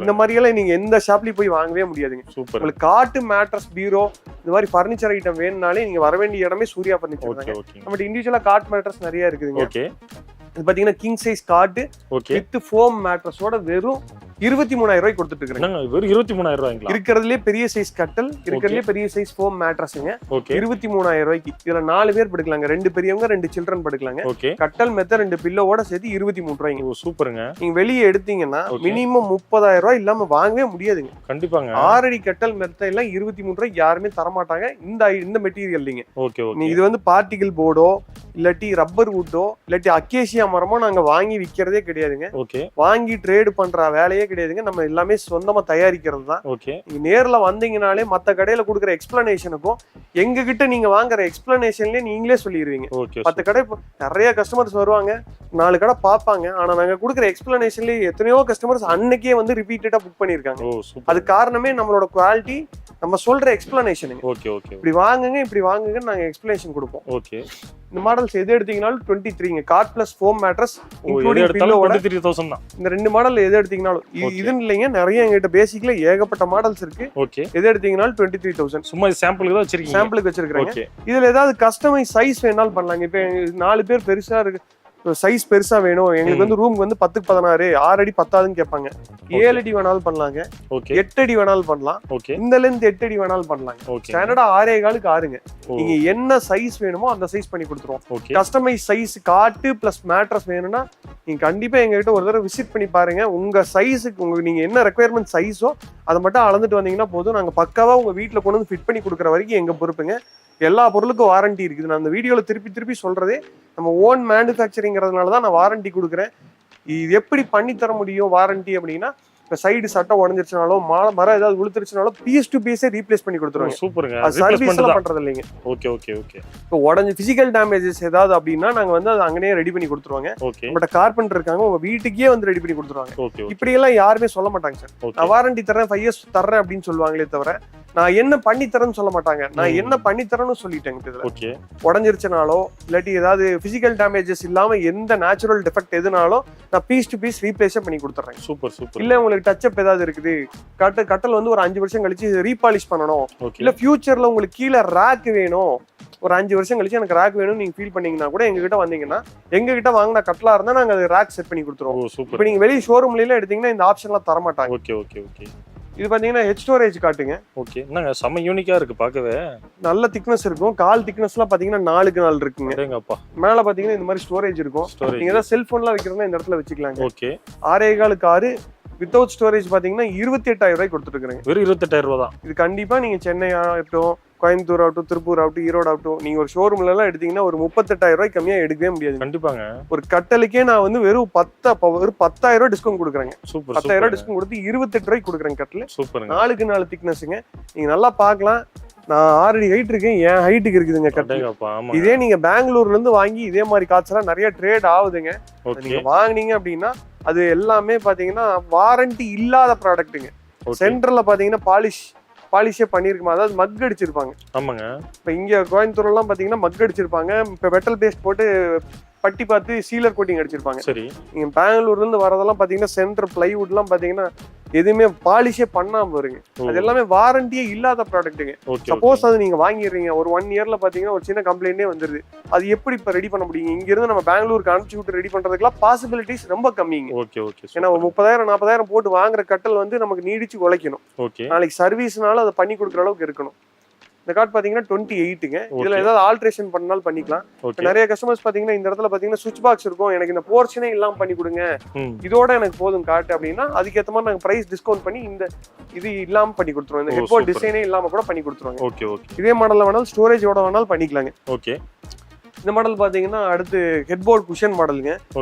இந்த மாதிரி எல்லாம் நீங்க எந்த ஷாப்லயும் போய் வாங்கவே முடியாதுங்க. உங்களுக்கு காட்டு மேட்ரஸ், பீரோ, இந்த மாதிரி பர்னிச்சர் ஐட்டம் வேணும்னாலே நீங்க வர வேண்டிய இடமே சூர்யா பர்னிச்சர் தாங்க. நம்ம இண்டிவிஜுவலா காட் மேட்ரஸ் நிறைய இருக்குதுங்க. இது பாத்தீங்கன்னா கிங் சைஸ் காட்டு வித் ஃபோம் மேட்ரஸோட வெறும் 23,000 ரூபாய் கொடுத்துட்டு இருக்காங்க. வெறும் 23,000 ரூபாய்ங்களா? இருக்கிறதுலே பெரிய சைஸ் கட்டல், இருக்கிறதுலே பெரிய சைஸ் ஃபோம் மேட்ரஸ்ங்க. 23,000 ரூபாய்க்கு இதுல 4 பேர் படுக்கலாங்க. 2 பெரியவங்க 2 சில்ட்ரன் படுக்கலாங்க. கட்டல் மெத்த 2 பில்லோட சேர்த்து 23 ரூபாய்ங்க. சூப்பருங்க. நீங்க வெளியே எடுத்தீங்கன்னா மினிமம் 30,000 ரூபாய் இல்லாம வாங்கவே முடியாதுங்க. கண்டிப்பாங்க. 6 அடி கட்டல் மெத்த எல்லாம் 23 ரூபாய்க்கு யாருமே தரமாட்டாங்க. இந்த மெட்டீரியல் இது வந்து பார்ட்டிகல் போர்டோ இல்லாட்டி ரப்பர் வுட்டோ இல்லாட்டி அக்கேசியா மரமோ நாங்க வாங்கி விக்கிறதே கிடையாதுங்க. வாங்கி ட்ரேட் பண்ற வேலையே கிடையவே கிடையாதுங்க. நம்ம எல்லாமே சொந்தமா தயாரிக்கிறது தான். ஓகே. நீங்க நேர்ல வந்தீங்கனாலே மத்த கடையில கொடுக்குற எக்ஸ்பிளனேஷனுக்கும் எங்க கிட்ட நீங்க வாங்குற எக்ஸ்பிளனேஷன்லயே நீங்களே சொல்லிடுவீங்க. ஓகே. 10 கடை நிறைய கஸ்டமர்ஸ் வருவாங்க, 4 கடை பார்ப்பாங்க. ஆனா நாங்க கொடுக்குற எக்ஸ்பிளனேஷன்லயே எத்தனையோ கஸ்டமர்ஸ் அன்னைக்கே வந்து ரிப்பீட்டடா புக் பண்ணிருக்காங்க. ஓ சூப்பர். அது காரணமே நம்மளோட குவாலிட்டி, நம்ம சொல்ற எக்ஸ்பிளனேஷனுங்க. Okay okay. இப்படி வாங்குங்கன்னு நாங்க எக்ஸ்பிளனேஷன் கொடுப்போம். ஓகே. இந்த மாடல்ஸ் எது எடுத்தீங்கனாலும் 23ங்க. Cot plus foam mattress including பில்லோவோட 23,000 தான். இந்த 2 மாடல் எது எடுத்தீங்கனாலும் இதுன்னு இல்லைங்க, நிறைய எங்ககிட்ட பேசிக்ல ஏகப்பட்ட மாடல்ஸ் இருக்கு. ஓகே. எது எடுத்தீங்கனாலும் 23,000. சும்மா சாம்பிளுக்கு தான் வச்சிருக்கீங்க. சாம்பிளுக்கு வச்சிருக்காங்க. ஓகே. இதுல ஏதாவது கஸ்டமைஸ் சைஸ் வேணாலும் பண்ணலாங்க. இப்ப 4 பேர் பெருசா இருக்கு, சைஸ் பெருசா வேணும் எங்களுக்கு வந்து ரூம் வந்து 10க்கு 16, 6 அடி பத்தாதுன்னு கேட்பாங்க. 7 அடி வேணாலும் பண்ணலாங்க. ஓகே. 8 அடி வேணாலும் பண்ணலாம். ஓகே. இந்த லென்த் 8 அடி வேணாலும் பண்ணலாங்க. ஓகே. ஸ்டாண்டர்டா 6.25க்கு 6ங்க. நீங்க என்ன சைஸ் வேணுமோ அந்த சைஸ் பண்ணி கொடுத்துருவோம். ஓகே. கஸ்டமைஸ் சைஸ் காட்டு பிளஸ் மேட்ரஸ் வேணும்னா நீங்க கண்டிப்பா எங்க கிட்ட ஒரு தடவை விசிட் பண்ணி பாருங்க. உங்க சைஸுக்கு நீங்க என்ன ரெக்குயர்மெண்ட் சைஸோ அதை மட்டும் அளந்துட்டு வந்தீங்கன்னா போதும். நாங்க பக்காவா உங்க வீட்டுல கொண்டு வந்து ஃபிட் பண்ணி கொடுக்குற வரைக்கும் எங்க பொறுப்புங்க. எல்லா பொருளுக்கும் வாரண்டி இருக்குது. நான் அந்த வீடியோல திருப்பி சொல்றதே நம்ம ஓன் மேனுஃபேக்சரிங்கிறதுனால தான் நான் வாரண்டி கொடுக்குறேன். இது எப்படி பண்ணி தர முடியும் வாரண்டி அப்படின்னா, இப்ப சைடு சட்டை உடஞ்சிருச்சுனாலோ மரம் ஏதாவது உளுத்துருச்சுனாலும் பீஸ் டு பீஸே ரீப்ளேஸ் பண்ணி கொடுத்துருவாங்க. சூப்பருங்க. அது சர்வீஸ் எல்லாம் பண்றது இல்லைங்க. Okay okay okay. இப்போ உடஞ்ச பிசிக்கல் டேமேஜஸ் ஏதாவது அப்படின்னா நாங்க வந்து அதை அங்கேயே ரெடி பண்ணி கொடுத்துருவாங்க. ஓகே. நம்மகிட்ட கார்பெண்டர் இருக்காங்க, உங்க வீட்டுக்கே வந்து ரெடி பண்ணி கொடுத்துருவாங்க. ஓகே. இப்படி எல்லாம் யாருமே சொல்ல மாட்டாங்க சார். நான் வாரண்டி தரேன் 5 இயர்ஸ் தரேன் அப்படின்னு சொல்லுவாங்களே தவிர நான் என்ன பண்ணி தரேன்னு சொல்ல மாட்டாங்க. நான் என்ன பண்ணி தரேன்னு சொல்லிட்டேங்க. ஓகே. உடஞ்சிருச்சுனாலோ இல்லாட்டி ஏதாவது பிசிக்கல் டேமேஜஸ் இல்லாம எந்த நேச்சுரல் டிஃபெக்ட் எதுனாலும் நான் பீஸ் டு பீஸ் ரீப்ளேஸ் பண்ணி கொடுத்துறேன். Super super. இல்ல உங்களுக்கு டச் அப் ஏதாவது இருக்குது, கட்டல் வந்து ஒரு 5 வருஷம் கழிச்சு ரீபாலிஷ் பண்ணணும், ஓகே. இல்ல ஃபியூச்சர்ல உங்களுக்கு கீழே ரேக் வேணும், ஒரு 5 வருஷம் கழிச்சு எனக்கு ரேக் வேணும் நீங்க ஃபீல் பண்ணீங்கன்னா கூட எங்க கிட்ட வந்தீங்கன்னா, எங்க கிட்ட வாங்கின கட்டலா இருந்தா நாங்க அது ரேக் செட் பண்ணி கொடுத்துருவோம். ஓ சூப்பர். இப்போ நீங்க வெளிய ஷோரூம்ல எல்லாம் எடுத்தீங்கன்னா இந்த ஆப்ஷன்லாம் தர மாட்டாங்க. Okay okay okay. இது பாத்தீங்கன்னா ஹெட் ஸ்டோரேஜ் காட்டுங்க. ஓகே. என்னங்க செம யூனிக்கா இருக்கு பார்க்கவே. நல்ல திக்னஸ் இருக்கும். கால் திக்னஸ்லாம் பாத்தீங்கன்னா 4க்கு 4 இருக்குங்க. அடேங்கப்பா. மேல பாத்தீங்கன்னா இந்த மாதிரி ஸ்டோரேஜ் இருக்கும். நீங்க ஏதாவது செல்போன்லாம் வைக்கிறதா இந்த இடத்துல வச்சுக்கலாங்க. ஓகே. 6.25க்கு 6 வித்தவுட் ஸ்டோரேஜ் பாத்தீங்கன்னா 28,000 ரூபாய் கொடுத்துட்டு இருக்காங்க. வெறும் 28,000 ரூபாய் தான். இது கண்டிப்பா நீங்க சென்னை ஆகட்டும், கோயம்புத்தூர் ஆகட்டும், திருப்பூர் ஆகட்டும், ஈரோடு ஆகட்டும், நீங்க ஒரு ஷோரூம்ல எல்லாம் எடுத்தீங்கன்னா ஒரு 38,000 ரூபாய் கம்மியா எடுக்கவே முடியாது. கண்டிப்பாங்க. ஒரு கட்டலுக்கே நான் வந்து வெறும் 10,000 ரூபாய் டிஸ்கவுண்ட் கொடுக்குறேங்க. சூப்பர். 10,000 ரூபாய் டிஸ்கவுண்ட் கொடுத்து 28 ரூபாய்க்கு கொடுக்குறேங்க கட்டல். சூப்பருங்க. 4க்கு 4 திக்னஸ்ங்க. நீங்க நல்லா பார்க்கலாம். நான் 6 அடி ஹைட் இருக்கேன், என் ஹைட்டுக்கு இருக்குதுங்க கட்டல். இதே நீங்க பெங்களூர்ல இருந்து வாங்கி இதே மாதிரி காட்ஸ்லாம் நிறைய ட்ரேட் ஆகுதுங்க. நீங்க வாங்குனீங்க அப்படின்னா அது எல்லாமே பாத்தீங்கன்னா வாரண்டி இல்லாத ப்ராடக்ட்டுங்க. சென்டர்ல பாத்தீங்கன்னா பாலிஷே பண்ணிருக்குமா, அதாவது மக் அடிச்சிருப்பாங்க. ஆமாங்க. இப்ப இங்க கோயம்புத்தூர்ல எல்லாம் பாத்தீங்கன்னா மக் அடிச்சிருப்பாங்க. இப்ப மெட்டல் பேஸ்ட் போட்டு பட்டி பார்த்து சீலர் கோட்டிங் அடிச்சிருப்பாங்க. சரி. நீங்க பெங்களூர்ல இருந்து வரதெல்லாம் பாத்தீங்கன்னா சென்டர் பிளைவுட் எல்லாம் பாத்தீங்கன்னா எதுவுமே பாலிஷே பண்ணாம வருங்க. அது எல்லாமே வாரண்டியே இல்லாத ப்ராடக்ட்டுங்க. சப்போஸ் அது நீங்க வாங்கிடுறீங்க, ஒரு 1 இயர்ல பாத்தீங்கன்னா ஒரு சின்ன கம்ப்ளைண்டே வந்துருது. அது எப்படி இப்ப ரெடி பண்ண முடியும்? இங்க இருந்து நம்ம பெங்களூருக்கு அனுப்பிச்சு விட்டு ரெடி பண்றதுக்குலாம் பாசிபிலிட்டிஸ் ரொம்ப கம்மிங்க. ஏன்னா ஒரு 30,000 40,000 போட்டு வாங்குற கட்டல் வந்து நமக்கு நீடிச்சு உழைக்கணும். நாளைக்கு சர்வீஸ்னால அதை பண்ணி கொடுக்குற அளவுக்கு இருக்கணும். இந்த கார்டு பாத்தீங்கன்னா 28ங்க. இதுல ஏதாவது ஆல்ட்ரேஷன் பண்ணாலும் பண்ணிக்கலாம். நிறைய கஸ்டமர்ஸ் பாத்தீங்கன்னா இந்த இடத்துல பாத்தீங்கன்னா சுவிட்ச் பாக்ஸ் இருக்கும், எனக்கு இந்த போர்ஷனே இல்லாம பண்ணி கொடுங்க, இதோட எனக்கு போதும் காட்டு அப்படின்னா அதுக்கேற்ற மாதிரி நாங்க பிரைஸ் டிஸ்கவுண்ட் பண்ணி இந்த இது இல்லாம பண்ணி கொடுத்துருவோம். இந்த ஹெட்போன் டிசைனே இல்லாம கூட பண்ணி கொடுத்துருவாங்க. இதே மாடல்ல வேணாலும் ஸ்டோரேஜோட வேணாலும் பண்ணிக்கலாங்க. இந்த மாடல் பாத்தீங்கன்னா அடுத்து ஹெட்போர்ட் குஷன் மாடலுங்க.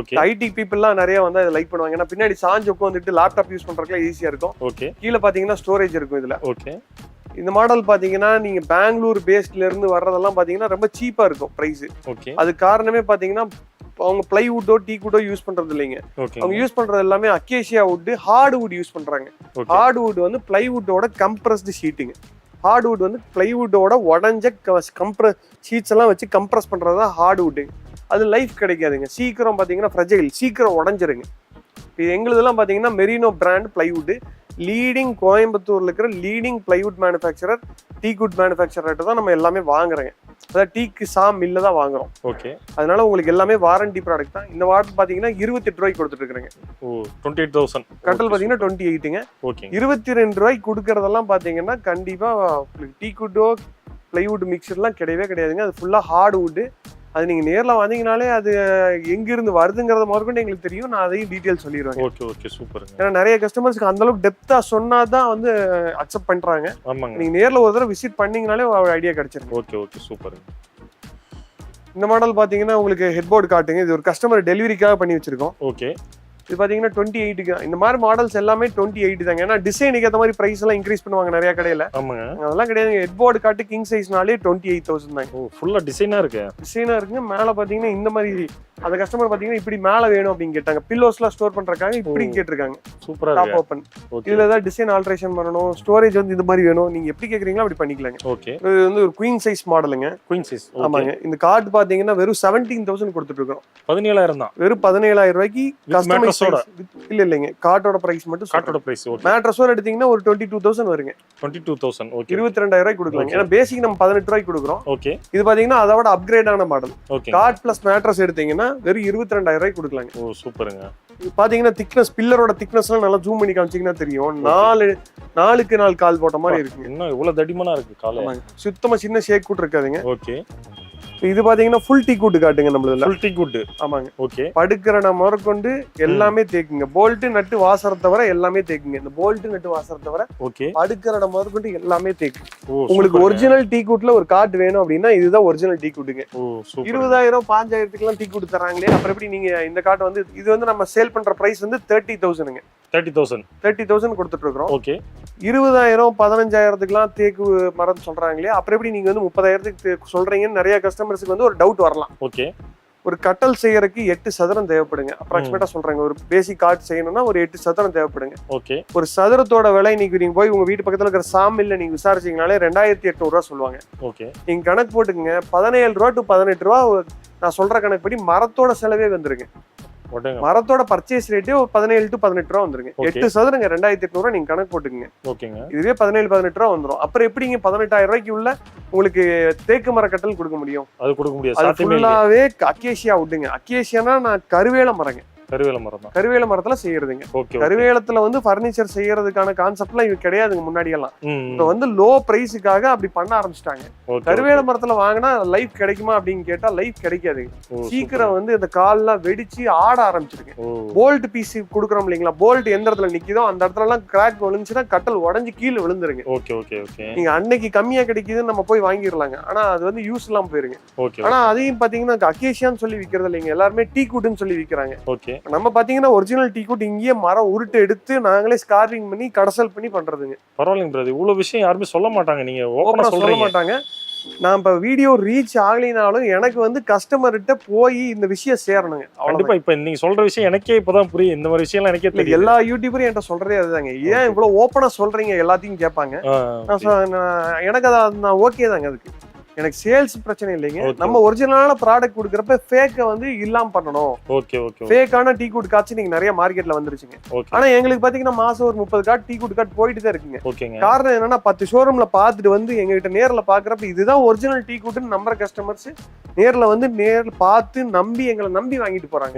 ஐடி பீப்புள்லாம் நிறைய வந்து அதை லைக் பண்ணுவாங்க. ஏன்னா பின்னாடி சாஞ்சு உட்காந்துட்டு லேப்டாப் யூஸ் பண்றதுக்குலாம் ஈஸியா இருக்கும். கீழே பாத்தீங்கன்னா ஸ்டோரேஜ் இருக்கும் இதுல. இந்த மாடல் பாத்தீங்கன்னா நீங்க பெங்களூர் பேஸ்ட்ல இருந்து வர்றதெல்லாம் பாத்தீங்கன்னா ரொம்ப சீப்பா இருக்கும் பிரைஸ். அது காரணமே பாத்தீங்கன்னா அவங்க பிளைவுட்டோ டீக்குட்டோ யூஸ் பண்றது இல்லைங்க. அவங்க யூஸ் பண்றது எல்லாமே acacia wood, hard wood use பண்றாங்க. ஹார்ட் வுட் வந்து பிளைவுட்டோட கம்ப்ரஸ்டு ஷீட்டுங்க. ஹார்ட் வுட் வந்து பிளைவுட்டோட உடஞ்ச ஷீட்ஸ் எல்லாம் வச்சு கம்ப்ரஸ் பண்றதா ஹார்ட் வுட். அது லைஃப் கிடைக்காதுங்க. சீக்கிரம் பாத்தீங்கன்னா ஃப்ரெஜைல், சீக்கிரம் உடஞ்சிருங்க. இது எங்களுதெல்லாம் பாத்தீங்கன்னா மெரினோ பிராண்ட் பிளைவுட். லீடிங் கோயம்புத்தூர்ல இருக்கிற leading plywood manufacturer, teakwood manufacturer தான் நம்ம எல்லாமே வாங்குறோங்க. அதாவது டீக்கு மில்ல தான் வாங்குறோம். அதனால உங்களுக்கு எல்லாமே வாரண்டி ப்ராடக்ட் தான். இந்த வாட்டர் பாத்தீங்கன்னா 28 ரூபாய்க்கு கொடுத்துட்டு இருக்காங்க. 28,000. கட்டல் பாத்தீங்கன்னா 28ங்க. 22 ரூபாய்க்கு கொடுக்கறதெல்லாம் பாத்தீங்கன்னா கண்டிப்பா டீக்குட்டோ பிளைவுட் மிக்சர்லாம் கிடையவே கிடையாதுங்க. அது ஃபுல்லா ஹார்ட் வுட். அது நீங்க நேர்ல வந்தீங்கனாலே அது எங்க இருந்து வருதுங்கறத முதற்கொண்டு எங்களுக்கு தெரியும். நான் அதையும் டீடைல் சொல்லிடுவேன். ஏன்னா நிறைய கஸ்டமர்ஸ்க்கு அந்த அளவுக்கு டெப்தா சொன்னாதான் வந்து அக்செப்ட் பண்றாங்க. நீங்க நேர்ல ஒரு தடவை விசிட் பண்ணீங்கனாலே ஒரு ஐடியா கிடைச்சிருக்கு. இந்த மாடல் பாத்தீங்கன்னா உங்களுக்கு ஹெட்போர்ட் காட்டுங்க. இது ஒரு கஸ்டமர் டெலிவரிக்காக பண்ணி வச்சிருக்கோம். இது பாத்தீங்கன்னா 28க்கு இந்த மாதிரி மாடல்ஸ் எல்லாமே 28 தாங்க. ஏன்னா டிசைனுக்கு ஏற்ற மாதிரி பிரைஸ் எல்லாம் இன்க்ரீஸ் பண்ணுவாங்க நிறைய கடையில. ஆமாங்க. அதெல்லாம் கிடையாது. ஹெட்போர்டு காட்டு கிங் சைஸ்னாலே 28,000 தாங்க. ஓ ஃபுல்லா டிசைனா இருக்கு. டிசைனா இருக்குங்க. மேல பாத்தீங்கன்னா இந்த மாதிரி அந்த கஸ்டமர் பாத்தீங்கன்னா இப்படி மேல வேணும் அப்படின்னு கேட்டாங்க. பில்லோஸ்லாம் ஸ்டோர் பண்றதுக்காக இப்படி கேட்டிருக்காங்க. சூப்பரா டாப் இருக்கு. ஓபன். இதுல ஏதாவது டிசைன் ஆல்ட்ரேஷன் பண்ணணும், ஸ்டோரேஜ் வந்து இந்த மாதிரி வேணும், நீங்க எப்படி கேக்குறீங்களோ அப்படி பண்ணிக்கலாங்க. ஓகே. இது வந்து ஒரு குயின் சைஸ் மாடலுங்க. Queen size. ஆமாங்க. இந்த கார்டு பாத்தீங்கன்னா வெறும் 17,000 கொடுத்துட்டு இருக்கோம். 17,000 தான். வெறும் 17,000 ரூபாய்க்கு கஸ்டமைஸ் மேட்ரஸோட. இல்லைங்க கார்டோட பிரைஸ் மட்டும். கார்டோட பிரைஸ். ஓகே. மேட்ரஸோட எடுத்தீங்கன்னா ஒரு 22,000 வருங்க. 22,000. ஓகே. 22,000 ரூபாய்க்கு கொடுக்கலாம். ஏன்னா பேசிக் நம்ம 18 ரூபாய்க்கு கொடுக்குறோம். ஓகே. இது பாத்தீங்கன்னா அதோட அப்கிரேட் ஆன model. Okay. Card plus mattress எடுத்தீங்கன்னா வெறும் 22,000 ரூபாய்க்கு கொடுக்கலாங்க. ஓ சூப்பருங்க. பாத்தீங்கன்னா திக்னஸ் பில்லரோட திக்னஸ் எல்லாம் நல்லா ஜூம் பண்ணி காமிச்சீங்கன்னா தெரியும். 4 கால் போட்ட மாதிரி இருக்குங்க. இன்னும் இவ்வளவு தடிமனா இருக்கு கால. சுத்தமா சின்ன ஷேக் கூட இருக்காதுங்க. ஓகே. இது பாத்தீங்கன்னா ஃபுல் டீ கூட்டு காட்டுங்க நம்மளதுல. ஃபுல் டீ கூட். ஆமாங்க. ஓகே. படுக்கிற நம்ம முதற்கொண்டு எல்லாமே தேக்குங்க. போல்ட் நட்டு வாசரை தவிர எல்லாமே தேக்குங்க. இந்த போல்ட் நட்டு வாசரை தவிர ஓகே. படுக்கிற நம்ம முதற்கொண்டு எல்லாமே தேக்கு. ஓ உங்களுக்கு ஒரிஜினல் டீ கூட்ல ஒரு கார்டு வேணும் அப்படின்னா இதுதான் ஒரிஜினல் டீ கூட்டுங்க. ஓ சூப்பர். 20,000 5,000க்கு எல்லாம் டீ கூட்டு தராங்களே. அப்புறம் எப்படி நீங்க இந்த கார்டு வந்து இது வந்து நம்ம சேல் பண்ற பிரைஸ் வந்து 30,000ங்க. 30,000 கொடுத்துட்டு இருக்கோம். ஓகே. 20,000 15,000க்குலாம் தேக்கு மரம் சொல்றாங்களே. அப்புறம் எப்படி நீங்க வந்து 30,000க்கு சொல்றீங்கன்னு நிறைய கஸ்டமர்ஸ்க்கு வந்து ஒரு டவுட் வரலாம். ஓகே. ஒரு கட்டல் செய்யறதுக்கு 8 சதுரம் தேவைப்படுங்க. அப்ராக்சிமேட்டா சொல்றாங்க. ஒரு பேசிக் கார்டு செய்யணும்னா ஒரு 8 சதுரம் தேவைப்படுங்க. ஓகே. ஒரு சதுரத்தோட விலை இன்னைக்கு நீங்க போய் உங்க வீட்டு பக்கத்துல இருக்கிற சாமில்ல நீங்க விசாரிச்சீங்கனாலே 2,800 ரூபா சொல்லுவாங்க. ஓகே. நீங்க கணக்கு போட்டுக்கங்க. 17 ரூபா டு 18 ரூபா நான் சொல்ற கணக்கு படி மரத்தோட செலவே வந்துருங்க. மரத்தோட பர்ச்சேஸ் ரேட்டே 17 டு 18 ரூபா வந்துருங்க. 8 சதுரங்க 2,800 ரூபா நீங்க கணக்கு போட்டுக்கங்க. ஓகேங்க. இதுவே 17-18 ரூபா வந்துரும். அப்புறம் எப்படிங்க 18,000 ரூபாய்க்கு உள்ள உங்களுக்கு தேக்கு மர கட்டல் கொடுக்க முடியும்? அது கொடுக்க முடியாது. அது ஃபுல்லாவே அக்கேசியா விட்டுங்க. அக்கேசியானா நான் கருவேல மரங்க. கருவேல மரம் தான். கருவேல மரத்துல செய்யறதுங்க. ஓகே. கருவேலத்துல வந்து பர்னிச்சர் செய்யறதுக்கான கான்செப்ட்லாம் இது கிடையாதுங்க முன்னாடி எல்லாம். இப்ப வந்து லோ பிரைஸுக்காக அப்படி பண்ண ஆரம்பிச்சிட்டாங்க. கருவேல மரத்துல வாங்கினா லைஃப் கிடைக்குமா அப்படின்னு கேட்டா லைஃப் கிடைக்காதுங்க. சீக்கிரம் வந்து இந்த கால்லாம் வெடிச்சு ஆட ஆரம்பிச்சிருங்க. போல்ட் பீஸ் கொடுக்குறோம் இல்லைங்களா, போல்ட் எந்த இடத்துல நிக்குதோ அந்த இடத்துல எல்லாம் கிராக் விழுந்துச்சுன்னா கட்டல் உடஞ்சு கீழே விழுந்துருங்க. Okay okay okay. நீங்க அன்னைக்கு கம்மியா கிடைக்குதுன்னு நம்ம போய் வாங்கிடலாங்க. ஆனா அது வந்து யூஸ் எல்லாம் போயிருங்க. ஓகே. ஆனா அதையும் பாத்தீங்கன்னா அக்கேசியான்னு சொல்லி விக்கிறது இல்லைங்க. எல்லாருமே டீ கூட்டுன்னு சொல்லி விக்கிறாங்க. ஓகே. நம்ம பாத்தீங்கன்னா ஒரிஜினல் டீ கூட் இங்கேயே மரம் உருட்டு எடுத்து நாங்களே ஸ்கார்விங் பண்ணி கடசல் பண்ணி பண்றதுங்க. பரவாயில்லைங்க பிரதர். இவ்வளவு விஷயம் யாருமே சொல்ல மாட்டாங்க. நீங்க ஓபனா சொல்ல மாட்டாங்க. நான் இப்ப வீடியோ ரீச் ஆகலினாலும் எனக்கு வந்து கஸ்டமர்கிட்ட போய் இந்த விஷயம் சேரணுங்க. கண்டிப்பா. இப்ப நீங்க சொல்ற விஷயம் எனக்கே இப்பதான் புரியும். இந்த மாதிரி விஷயம் எனக்கே தெரியும். எல்லா யூடியூபரும் என்கிட்ட சொல்றதே அதுதாங்க. ஏன் இவ்வளவு ஓப்பனா சொல்றீங்க எல்லாத்தையும் கேட்பாங்க. எனக்கு நான் ஓகே தாங்க. அதுக்கு எனக்கு சேல்ஸ் பிரச்சனை இல்லைங்க. நம்ம ஒரிஜினலான ப்ராடக்ட் கொடுக்கறப்ப ஃபேக்க வந்து இல்லாம பண்ணணும். Okay okay. ஃபேக்கான டீ கூட் காட்சி நீங்க நிறைய மார்க்கெட்ல வந்துருச்சுங்க. ஆனா எங்களுக்கு பாத்தீங்கன்னா மாசம் ஒரு 30 கார்டு டீ கூட் கார்டு போயிட்டு தான் இருக்குங்க. ஓகேங்க. காரணம் என்னன்னா 10 ஷோரூம்ல பாத்துட்டு வந்து எங்க கிட்ட நேர்ல பாக்குறப்ப இதுதான் ஒரிஜினல் டீ கூட்னு நம்புற கஸ்டமர்ஸ் நேர்ல வந்து நேர்ல பார்த்து நம்பி எங்களை நம்பி வாங்கிட்டு போறாங்க.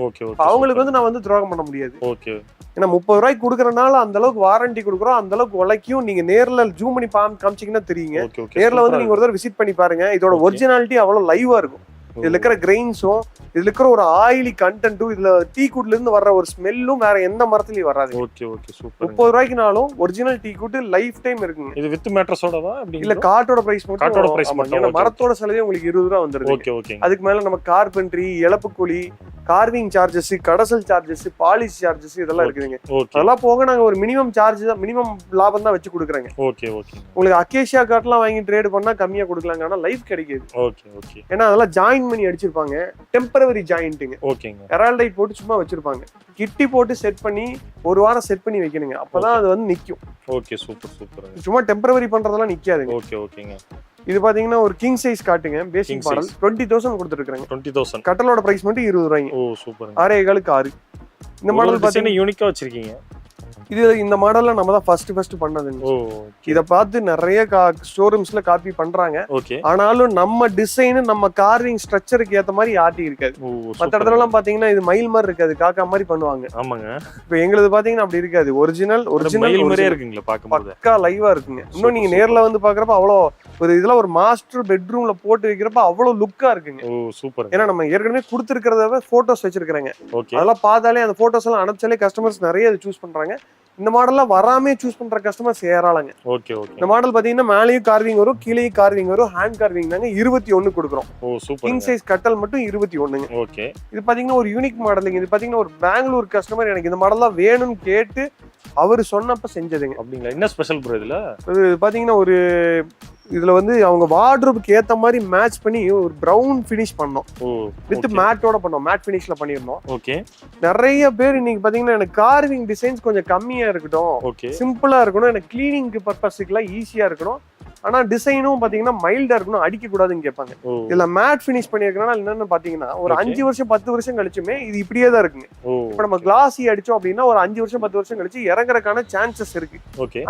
அவங்களுக்கு வந்து நான் வந்து துரோகம் பண்ண முடியாது. ஓகே. ஏன்னா 30 ரூபாய்க்கு கொடுக்கறனால அந்த அளவுக்கு வாரண்டி கொடுக்குறோம். அந்த அளவுக்கு உழைக்கும். நீங்க நேர்ல ஜூம் பண்ணி காமிச்சீங்கன்னா தெரியுங்க. நேர்ல வந்து நீங்க ஒரு தடவை விசிட் பண்ணி பாருங்க. இதோட ஒரிஜினாலிட்டி அவ்வளவு லைவா இருக்கும். இதுல இருக்கிற கிரெயின்ஸும் இதுல இருக்கிற ஒரு ஆயிலி கண்டென்ட்டும் இதுல டீ கூட்ல இருந்து வர்ற ஒரு ஸ்மெல்லும் வேற எந்த மரத்துலயும் வராது. Okay okay super. 30 ரூபாய்க்குனாலும் original teak wood life time இருக்குங்க. இது வித் மேட்ரஸோடவா அப்படி இல்ல கார்டோட பிரைஸ் மட்டும். கார்டோட பிரைஸ் மட்டும். ஏன்னா மரத்தோட செலவே உங்களுக்கு 20 ரூபாய் வந்துருது. Okay okay. அதுக்கு மேல நம்ம கார்பென்ட்ரி, இழப்பு கூலி, கார்விங் சார்ஜஸ், கடசல் சார்ஜஸ், பாலிஷ் சார்ஜஸ் இதெல்லாம் இருக்குதுங்க. அதெல்லாம் போக நாங்க ஒரு மினிமம் சார்ஜ் தான், மினிமம் லாபம் தான் வச்சு கொடுக்குறேங்க. Okay okay. உங்களுக்கு அக்கேசியா கார்ட்லாம் வாங்கி ட்ரேட் பண்ணா கம்மியா கொடுக்கலாங்க. ஆனா லைஃப் கிடைக்காது. Okay okay. ஏன்னா அதெல்லாம் ஜாயின் பண்ணி அடிச்சிருப்பாங்க. டெம்பரவரி ஜாயிண்ட்டுங்க. ஓகேங்க. ஹெரால்டைட் போட்டு சும்மா வச்சிருப்பாங்க. கிட்டி போட்டு செட் பண்ணி ஒரு வாரம் செட் பண்ணி வைக்கணுங்க. அப்பதான் அது வந்து நிக்கும். Okay super super. சும்மா டெம்பரவரி பண்றதெல்லாம் நிக்காதுங்க. ஓகே ஓகேங்க. இது பாத்தீங்கன்னா ஒரு கிங் சைஸ் காட்டுங்க. பேசிக் மாடல் 20,000 கொடுத்துருக்காங்க. 20,000. கட்டலோட பிரைஸ் மட்டும் 20 ரூபாய்ங்க. ஓ சூப்பர். 6 இந்த மாடல் பாத்தீங்கன்னா யூனிக்கா வச்சிருக்கீங்க. இது இந்த மாடல்ல நம்ம தான் ஃபர்ஸ்ட் பண்ணதுங்க. இத பார்த்து நிறைய ஷோரூம்ஸ்ல காப்பி பண்றாங்க. ஆனாலும் நம்ம டிசைன் நம்ம கார்விங் ஸ்ட்ரக்சருக்கு ஏத்த மாதிரி ஆட்டி இருக்காது. மத்த இடத்துல எல்லாம் பாத்தீங்கன்னா இது மயில் மாதிரி இருக்காது, காக்கா மாதிரி பண்ணுவாங்க. ஆமாங்க. இப்ப எங்களுக்கு பாத்தீங்கன்னா அப்படி இருக்காது. ஒரிஜினல் மாதிரியே இருக்குங்களா பாக்கும்போது. பக்கா லைவா இருக்குங்க. இன்னும் நீங்க நேர்ல வந்து பாக்குறப்ப அவ்வளவு ஒரு இதெல்லாம் ஒரு மாஸ்டர் பெட்ரூம்ல போட்டு வைக்கிறப்ப அவ்வளவு லுக்கா இருக்குங்க. ஓ சூப்பர். ஏன்னா நம்ம ஏற்கனவே கொடுத்துருக்கிறத போட்டோஸ் வச்சிருக்காங்க. அதெல்லாம் பார்த்தாலே அந்த போட்டோஸ் எல்லாம் அனுப்பிச்சாலே கஸ்டமர்ஸ் நிறைய சூஸ் பண்றாங்க. இந்த மாடல்லாம் வராமே சூஸ் பண்ற கஸ்டமர்ஸ் ஏறாளங்க. Okay okay. இந்த மாடல் பாத்தீங்கன்னா மேலேயும் கார்விங் வரும், கீழேயும் கார்விங் வரும், ஹேண்ட் கார்விங் தாங்க. 21 கொடுக்குறோம். ஓ சூப்பர். கிங் சைஸ் கட்டல் மட்டும் 21ங்க. ஓகே. இது பாத்தீங்கன்னா ஒரு யூனிக் மாடலுங்க. இது பாத்தீங்கன்னா ஒரு பெங்களூர் கஸ்டமர் எனக்கு இந்த மாடல் தான் வேணும்னு கேட்டு அவரு சொன்னப்ப செஞ்சதுங்க. அப்படிங்களா? என்ன ஸ்பெஷல் ப்ரோ இதுல? இது பாத்தீங்கன்னா ஒரு இதுல வந்து அவங்க வார்ட்ரோபுக்கு ஏத்த மாதிரி மேட்ச் பண்ணி ஒரு பிரவுன் ஃபினிஷ் பண்ணோம். வித் மேட்டோட பண்ணோம். மேட் ஃபினிஷ்ல பண்ணிருந்தோம். ஓகே. நிறைய பேர் இன்னைக்கு பாத்தீங்கன்னா எனக்கு கார்விங் டிசைன்ஸ் கொஞ்சம் கம்மியா இருக்கட்டும், சிம்பிளா இருக்கணும், எனக்கு கிளீனிங் பர்பஸ்க்குலாம் ஈஸியா இருக்கணும், ஆனா டிசைனும் பாத்தீங்கன்னா மைல்டா இருக்கணும், அடிக்க கூடாதுன்னு கேட்பாங்க. இதுல மேட் ஃபினிஷ் பண்ணிருக்கனால என்னன்னு பாத்தீங்கன்னா ஒரு 5 வருஷம் 10 வருஷம் கழிச்சுமே இது இப்படியே தான் இருக்குங்க. இப்ப நம்ம கிளாஸி அடிச்சோம் அப்படின்னா ஒரு 5 வருஷம் 10 வருஷம் கழிச்சு இறங்குறதுக்கான சான்சஸ் இருக்கு.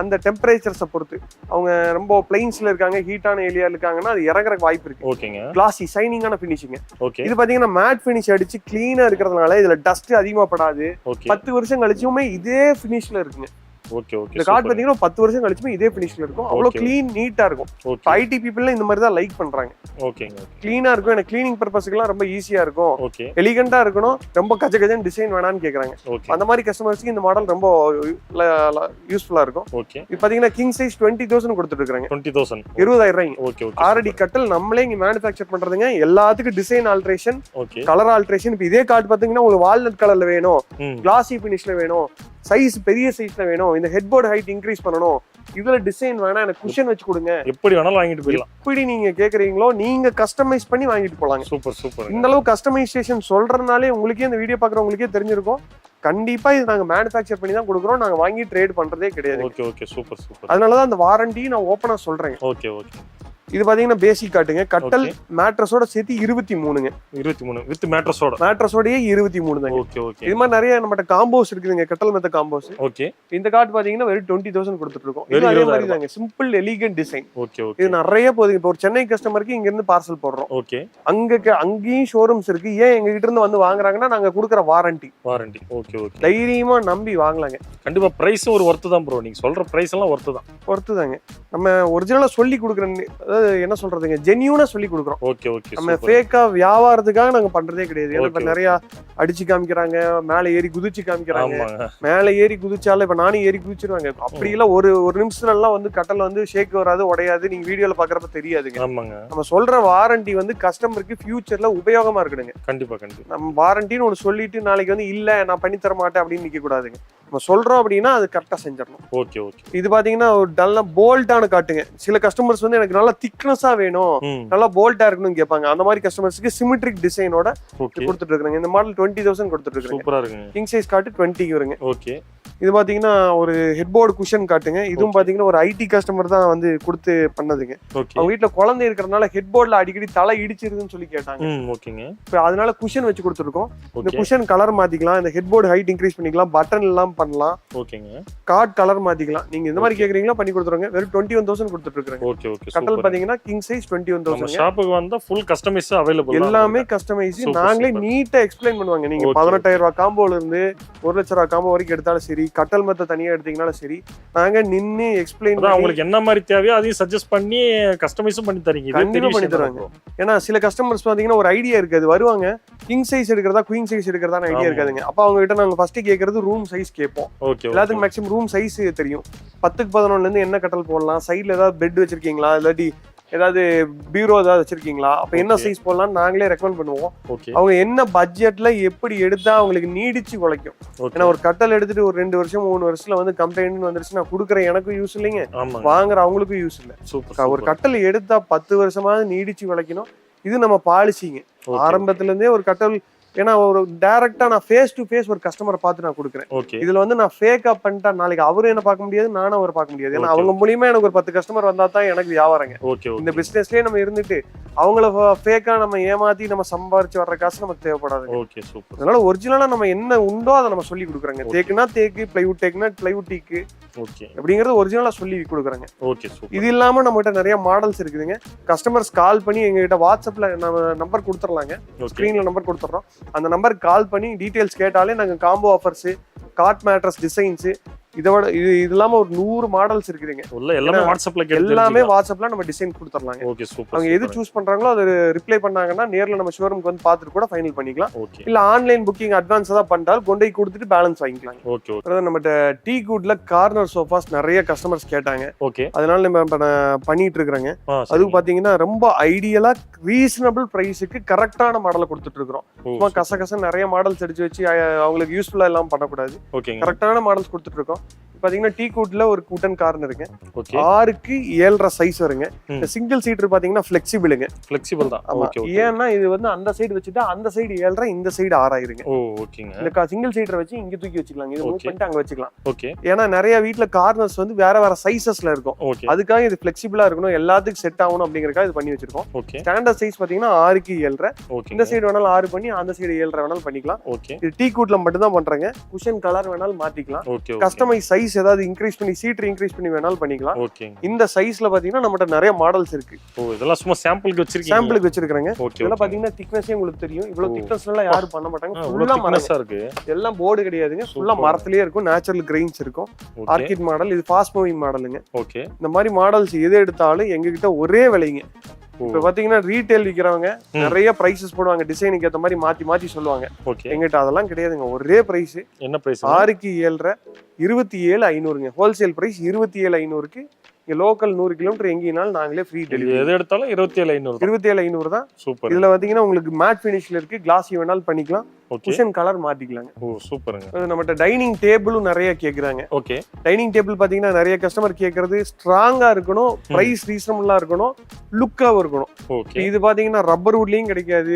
அந்த டெம்பரேச்சர்ஸை பொறுத்து அவங்க ரொம்ப பிளைன்ஸ்ல இருக்காங்க, ஹீட்டான ஏரியா இருக்காங்கன்னா அது இறங்குறதுக்கு வாய்ப்பு இருக்கு. கிளாஸி ஷைனிங்கான ஃபினிஷிங். இது பாத்தீங்கன்னா மேட் ஃபினிஷ் அடிச்சு கிளீனா இருக்கிறதுனால இதுல டஸ்ட் அதிகமா படாது. 10 வருஷம் கழிச்சுமே இதே ஃபினிஷ்ல இருக்குங்க. Okay okay. இந்த கார்டு பாத்தீங்கன்னா 10 வருஷம் கழிச்சுமே இதே ஃபினிஷ்ல இருக்கும். அவ்வளவு க்ளீன் நீட்டா இருக்கும். ஐடி பீப்பிள்ல இந்த மாதிரி தான் லைக் பண்றாங்க. ஓகேங்க. க்ளீனா இருக்கும், எனக்கு க்ளீனிங் பர்பஸ்க்குலாம் ரொம்ப ஈஸியா இருக்கும், ஓகே எலிகண்டா இருக்கணும், ரொம்ப கஜ கஜன்னு டிசைன் வேணாம்னு கேக்குறாங்க. அந்த மாதிரி கஸ்டமர்ஸ்க்கு இந்த மாடல் ரொம்ப யூஸ்ஃபுல்லா இருக்கும். ஓகே. இது பாத்தீங்கன்னா கிங் சைஸ் 20,000 கொடுத்துட்டு இருக்காங்க. 20,000 20,000. Okay okay. ஆர்டி கட்டல் நம்மளே இங்க மேனுஃபேக்சர் பண்றதுங்க. எல்லாத்துக்கும் டிசைன் ஆல்ட்ரேஷன், கலர் ஆல்ட்ரேஷன். இப்ப இதே கார்டு பாத்தீங்கன்னா உங்களுக்கு வால்நட் கலர்ல வேணும், கிளாசி பினிஷ்ல வேணும், சைஸ் பெரிய சைஸ்ல வேணும், இந்த ஹெட்போர்ட் ஹைட் இன்க்ரீஸ் பண்ணணும், இதுல டிசைன் வேணா எனக்கு குஷன் வச்சு கொடுங்க, எப்படி வேணாலும் வாங்கிட்டு போயிடலாம். எப்படி நீங்க கேக்குறீங்களோ நீங்க கஸ்டமைஸ் பண்ணி வாங்கிட்டு போலாங்க. Super super. இந்த அளவு கஸ்டமைசேஷன் சொல்றதுனாலே உங்களுக்கே இந்த வீடியோ பாக்குறவங்களுக்கே தெரிஞ்சிருக்கும். கண்டிப்பா இது நாங்க மேனுஃபேக்சர் பண்ணி தான் கொடுக்குறோம், நாங்க வாங்கி ட்ரேட் பண்றதே கிடையாது. Okay okay. Super super. அதனாலதான் அந்த வாரண்டி நான் ஓப்பனா சொல்றேன். Okay okay. இது பாத்தீங்கன்னா பேசிக் காட்டுங்க. கட்டல் மேட்ரஸோட சேர்த்து 23ங்க. 23 வித் மேட்ரஸோட. மேட்ரஸோடயே 23 தாங்க. Okay okay. இது மாதிரி நிறைய நம்மட்ட காம்போஸ் இருக்குதுங்க, கட்டல் மெத்த காம்போஸ். ஓகே. இந்த கார்டு பாத்தீங்கன்னா வெறும் 20,000 கொடுத்துட்டு இருக்கோம். இது அதே மாதிரி தாங்க, simple elegant design. Okay okay. இது நிறைய போகுது. இப்போ ஒரு சென்னை கஸ்டமருக்கு இங்க இருந்து பார்சல் போடுறோம். ஓகே. அங்கேயும் ஷோரூம்ஸ் இருக்கு. ஏன் எங்க கிட்ட இருந்து வந்து வாங்குறாங்கன்னா நாங்க கொடுக்குற வாரண்டி. Okay okay. தைரியமா நம்பி வாங்கலாங்க. கண்டிப்பா பிரைஸும் ஒரு ஒர்த்து தான் ப்ரோ. நீங்க சொல்ற பிரைஸ் எல்லாம் ஒர்த்து தாங்க. நம்ம ஒரிஜினலா சொல்லி கொடுக்குறேன், அதாவது என்ன சொல்றதுங்க, ஜென்யூனா சொல்லி கொடுக்குறோம். Okay okay. நம்ம ஃபேக்கா வியாபாரத்துக்காக நாங்க பண்றதே கிடையாது. ஏன்னா இப்ப நிறைய அடிச்சு காமிக்கிறாங்க, மேல ஏறி குதிச்சு காமிக்கிறாங்க. மேல ஏறி குதிச்சால இப்ப நானும் ஏறி குதிச்சிருவாங்க. அப்படி எல்லாம் ஒரு நிமிஷத்துல எல்லாம் வந்து கட்டல வந்து ஷேக் வராது, உடையாது. நீங்க வீடியோல பாக்குறப்ப தெரியாதுங்க. நம்ம சொல்ற வாரண்டி வந்து கஸ்டமருக்கு ஃபியூச்சர்ல உபயோகமா இருக்கணுங்க. கண்டிப்பா கண்டிப்பா. நம்ம வாரண்டின்னு ஒண்ணு சொல்லிட்டு நாளைக்கு வந்து இல்ல நான் பண்ணி தர மாட்டேன் அப்படின்னு நிக்க கூடாதுங்க. நம்ம சொல்றோம் அப்படின்னா அது கரெக்டா செஞ்சிடணும். Okay okay. இது பாத்தீங்கன்னா ஒரு நல்ல போல்டான காட்டுங்க. சில கஸ்டமர்ஸ் வந்து எனக்கு நல்லா திக்னஸா வேணும், நல்லா போல்டா இருக்கணும்னு கேட்பாங்க. அந்த மாதிரி கஸ்டமர்ஸ்க்கு சிமெட்ரிக் டிசைனோட கொடுத்துட்டு இருக்காங்க. இந்த மாடல் 20,000 கொடுத்துட்டு இருக்காங்க. சூப்பரா இருக்குங்க. கிங் சைஸ் காட்டு 20 வருங்க. ஓகே. இது பாத்தீங்கன்னா ஒரு ஹெட்போர்டு குஷன் காட்டுங்க. இதுவும் பாத்தீங்கன்னா ஒரு ஐடி கஸ்டமர் தான் வந்து கொடுத்து பண்ணதுங்க. அவங்க வீட்டுல குழந்தை இருக்கிறதுனால ஹெட்போர்ட்ல அடிக்கடி தலை இடிச்சிருதுன்னு சொல்லி கேட்டாங்க. இப்ப அதனால குஷன் வச்சு கொடுத்துருக்கோம். இந்த குஷன் கலர் மாத்திக்கலாம், இந்த ஹெட்போர்டு ஹைட் இன்க்ரீஸ் பண்ணிக்கலாம், பட்டன் எல்லாம் பண்ணலாம், கார்ட் கலர் மாத்திக்கலாம். நீங்க இந்த மாதிரி கேக்குறீங்களா பண்ணி கொடுத்துருங்க. வெறும் 21,000 கொடுத்துட்டு இருக்காங்க. Okay okay. கட்டல் பாத்தீங்கன்னா கிங் சைஸ் 21,000. ஷாப்புக்கு வந்தா ஃபுல் கஸ்டமைஸ் அவேலபிள். எல்லாமே கஸ்டமைஸ் நாங்களே நீட்டா எக்ஸ்பிளைன் பண்ணுவாங்க. நீங்க 18,000 ரூபாய் காம்போல இருந்து 1,00,000 ரூபாய் காம்போ வரைக்கும் எடுத்தாலும் சரி, கட்டல் மத்த தனியா எடுத்தீங்கனாலும் சரி, நாங்க நின்னு எக்ஸ்பிளைன் பண்ணி உங்களுக்கு என்ன மாதிரி தேவையோ அதையும் சஜஸ்ட் பண்ணி கஸ்டமைஸும் பண்ணி தரீங்க. கண்டிப்பா பண்ணி தருவாங்க. ஏன்னா சில கஸ்டமர்ஸ் பாத்தீங்கன்னா ஒரு ஐடியா இருக்காது, வருவாங்க கிங் சைஸ் எடுக்கிறதா குயின் சைஸ் எடுக்கிறதா ஐடியா இருக்காதுங்க. அப்ப அவங்க கிட்ட நாங்க ஃபர்ஸ்ட் கேக்குறது ரூம் சைஸ் கேட்போம். எல்லாத்துக்கும் மேக்ஸிமம் ரூம் சைஸ் தெரியும். 10க்கு 11ல இருந்து என்ன கட்டல் போடலாம், சைடுல ஏதாவது பெட் வச்சிருக்கீங்களா, இல்லாட்டி ஏதாவது பீரோ ஏதாவது வச்சிருக்கீங்களா, அப்ப என்ன சைஸ் போடலாம் நாங்களே ரெக்கமெண்ட் பண்ணுவோம். அவங்க என்ன பட்ஜெட்ல எப்படி எடுத்தா அவங்களுக்கு நீடிச்சு உழைக்கும். ஏன்னா ஒரு கட்டல் எடுத்துட்டு ஒரு 2 வருஷம் 3 வருஷத்துல வந்து கம்ப்ளைண்ட் வந்துருச்சு, நான் கொடுக்குறேன், எனக்கும் யூஸ் இல்லைங்க, வாங்குற அவங்களுக்கும் யூஸ் இல்லை. ஒரு கட்டல் எடுத்தா 10 வருஷமாவது நீடிச்சு உழைக்கணும். இது நம்ம பாலிசிங்க. ஆரம்பத்துல இருந்தே ஒரு கட்டல், ஏன்னா ஒரு டைரக்டா நான் ஃபேஸ் டு ஃபேஸ் ஒரு கஸ்டமரை பார்த்து நான் கொடுக்குறேன். இதுல வந்து நான் ஃபேக் அப் பண்ணிட்டா நாளைக்கு அவரும் என்ன பார்க்க முடியாது, நானும் அவர் பார்க்க முடியாது. ஏன்னா அவங்க மூலியமா எனக்கு ஒரு 10 கஸ்டமர் வந்தா தான் எனக்கு வியாபாரங்க. இந்த பிசினஸ்லயே நம்ம இருந்துட்டு அவங்கள ஃபேக்கா நம்ம ஏமாத்தி நம்ம சம்பாரிச்சு வர்ற காசு நமக்கு தேவைப்படாது. அதனால ஒரிஜினலா நம்ம என்ன உண்டோ அதை நம்ம சொல்லி கொடுக்குறாங்க. தேக்குனா தேக்கு, பிளைவுட் டேக்குனா பிளைவுட் டீக்கு அப்படிங்கறது ஒரிஜினலா சொல்லி கொடுக்குறாங்க. இது இல்லாம நம்ம கிட்ட நிறைய மாடல்ஸ் இருக்குதுங்க. கஸ்டமர்ஸ் கால் பண்ணி எங்க கிட்ட வாட்ஸ்அப்ல நம்ம நம்பர் கொடுத்துடலாங்க, ஸ்கிரீன்ல நம்பர் கொடுத்துறோம். அந்த நம்பருக்கு கால் பண்ணி டீடைல்ஸ் கேட்டாலே நாங்க combo offers, cot mattress designs, இதோட இது இல்லாம ஒரு 100 மாடல்ஸ் இருக்குதுங்க. எல்லாமே வாட்ஸ்அப்ல எல்லாமே வாட்ஸ்அப்ல நம்ம டிசைன் கொடுத்துடலாங்க. Okay super. அவங்க எது சூஸ் பண்றாங்களோ அது ரிப்ளை பண்ணாங்கன்னா நேர்ல நம்ம ஷோரூம்க்கு வந்து பார்த்துட்டு கூட ஃபைனல் பண்ணிக்கலாம். ஓகே. இல்ல ஆன்லைன் புக்கிங் அட்வான்ஸ் தான் பண்ணிட்டால் கொண்டு போய் கொடுத்துட்டு பேலன்ஸ் வாங்கிக்கலாம். Okay okay. நம்மகிட்ட டீ குட்ல கார்னர் சோஃபாஸ் நிறைய கஸ்டமர்ஸ் கேட்டாங்க. ஓகே. அதனால நம்ம பண்ணிட்டு இருக்கிறோங்க. அது பாத்தீங்கன்னா ரொம்ப ஐடியலா ரீசனபிள் பிரைஸுக்கு கரெக்டான மாடலை கொடுத்துட்டு இருக்கிறோம். சும்மா கசகச நிறைய மாடல்ஸ் அடிச்சு வச்சு அவங்களுக்கு யூஸ்ஃபுல்லா எல்லாம் பண்ணக்கூடாது. கரெக்டான மாடல்ஸ் கொடுத்துட்டு இருக்கோம். பாத்தீங்கன்னா டீ குட்ல ஒரு குட்டன் கார்னருங்க. 6க்கு 7.5 சைஸ் வருங்க. இந்த சிங்கிள் சீட்டர் பாத்தீங்கன்னா ஃபிளெக்சிபிளுங்க. ஃபிளெக்சிபிள் தான். ஓகே. ஏன்னா இது வந்து அந்த சைடு வச்சுட்டா அந்த சைடு 7.5 இந்த சைடு 6 ஆயிருங்க. ஓ ஓகேங்க. இந்த சிங்கிள் சீட்டர் வச்சு இங்க தூக்கி வச்சுக்கலாம். இது மூவ் பண்ணிட்டு அங்க வச்சுக்கலாம். ஓகே. ஏன்னா நிறைய வீட்ல கார்னர்ஸ் வந்து வேற வேற சைஸஸ்ல இருக்கும். அதுக்காக இது ஃபிளெக்சிபிளா இருக்கணும், எல்லாத்துக்கும் செட் ஆகணும் அப்படிங்கறதுக்காக இது பண்ணி வச்சிருக்கோம். ஸ்டாண்டர்ட் சைஸ் பாத்தீங்கன்னா 6க்கு 7.5. இந்த சைடு வேணாலும் 6 பண்ணி அந்த சைடு 7.5 வேணாலும் பண்ணிக்கலாம். இது டீ குட்ல மட்டும் தான் பண்றாங்க. குஷன் கலர் வேணாலும் மாத்திக்கலாம். கஸ்டமைஸ் சைஸ் ஏதாவது இன்க்ரீஸ் பண்ணி சீட்டர் இன்க்ரீஸ் பண்ணி வேணாலும் பண்ணிக்கலாம். இந்த சைஸ்ல பாத்தீங்கன்னா நம்மட்ட நிறைய மாடல்ஸ் இருக்கு. இதெல்லாம் சும்மா சாம்பிளுக்கு வச்சிருக்கீங்க. சாம்பிளுக்கு வச்சிருக்காங்க. இதெல்லாம் பாத்தீங்கன்னா திக்னஸே உங்களுக்கு தெரியும். இவ்வளவு திக்னஸ் எல்லாம் யாரும் பண்ண மாட்டாங்க. ஃபுல்லா மரமா இருக்கு. எல்லாம் போர்டு கிடையாதுங்க. ஃபுல்லா மரத்திலேயே இருக்கும். நேச்சுரல் கிரெயின்ஸ் இருக்கும். ஆர்கிட் மாடல், இது ஃபாஸ்ட் மூவிங் மாடலுங்க. ஓகே. இந்த மாதிரி மாடல்ஸ் எது எடுத்தாலும் எங்க கிட்ட ஒரே விலைங்க. இப்ப பாத்தீங்கன்னா ரீட்டைல் விக்கிறவங்க நிறைய பிரைசஸ் போடுவாங்க, டிசைனுக்கு ஏத்த மாதிரி மாத்தி மாத்தி சொல்லுவாங்க. எங்கிட்ட அதெல்லாம் கிடையாதுங்க. ஒரே பிரைஸ். என்ன பிரைஸ்? 6க்கு 7.5 27,500ங்க. ஹோல்சேல் பிரைஸ் 27,500க்கு. இங்க லோக்கல் 100 கிலோமீட்டர் எங்கேனாலும் நாங்களே ஃப்ரீ டெலிவரி. எது எடுத்தாலும் 27,500. 27,500 தான். சூப்பர். இதுல பாத்தீங்கன்னா உங்களுக்கு மேட் ஃபினிஷ்ல இருக்கு, கிளாஸி வேணாலும் பண்ணிக்கலாம். Cushion colour மாத்திக்கலாங்க. ஓ சூப்பருங்க. நம்மட்ட டைனிங் டேபிளும் நிறைய கேக்குறாங்க. ஓகே. டைனிங் டேபிள் பாத்தீங்கன்னா நிறைய கஸ்டமர் கேக்குறது ஸ்ட்ராங்கா இருக்கணும், பிரைஸ் ரீசனபிளா இருக்கணும், லுக்காவும் இருக்கணும். ஓகே. இது பாத்தீங்கன்னா ரப்பர் வுட்லயும் கிடைக்காது.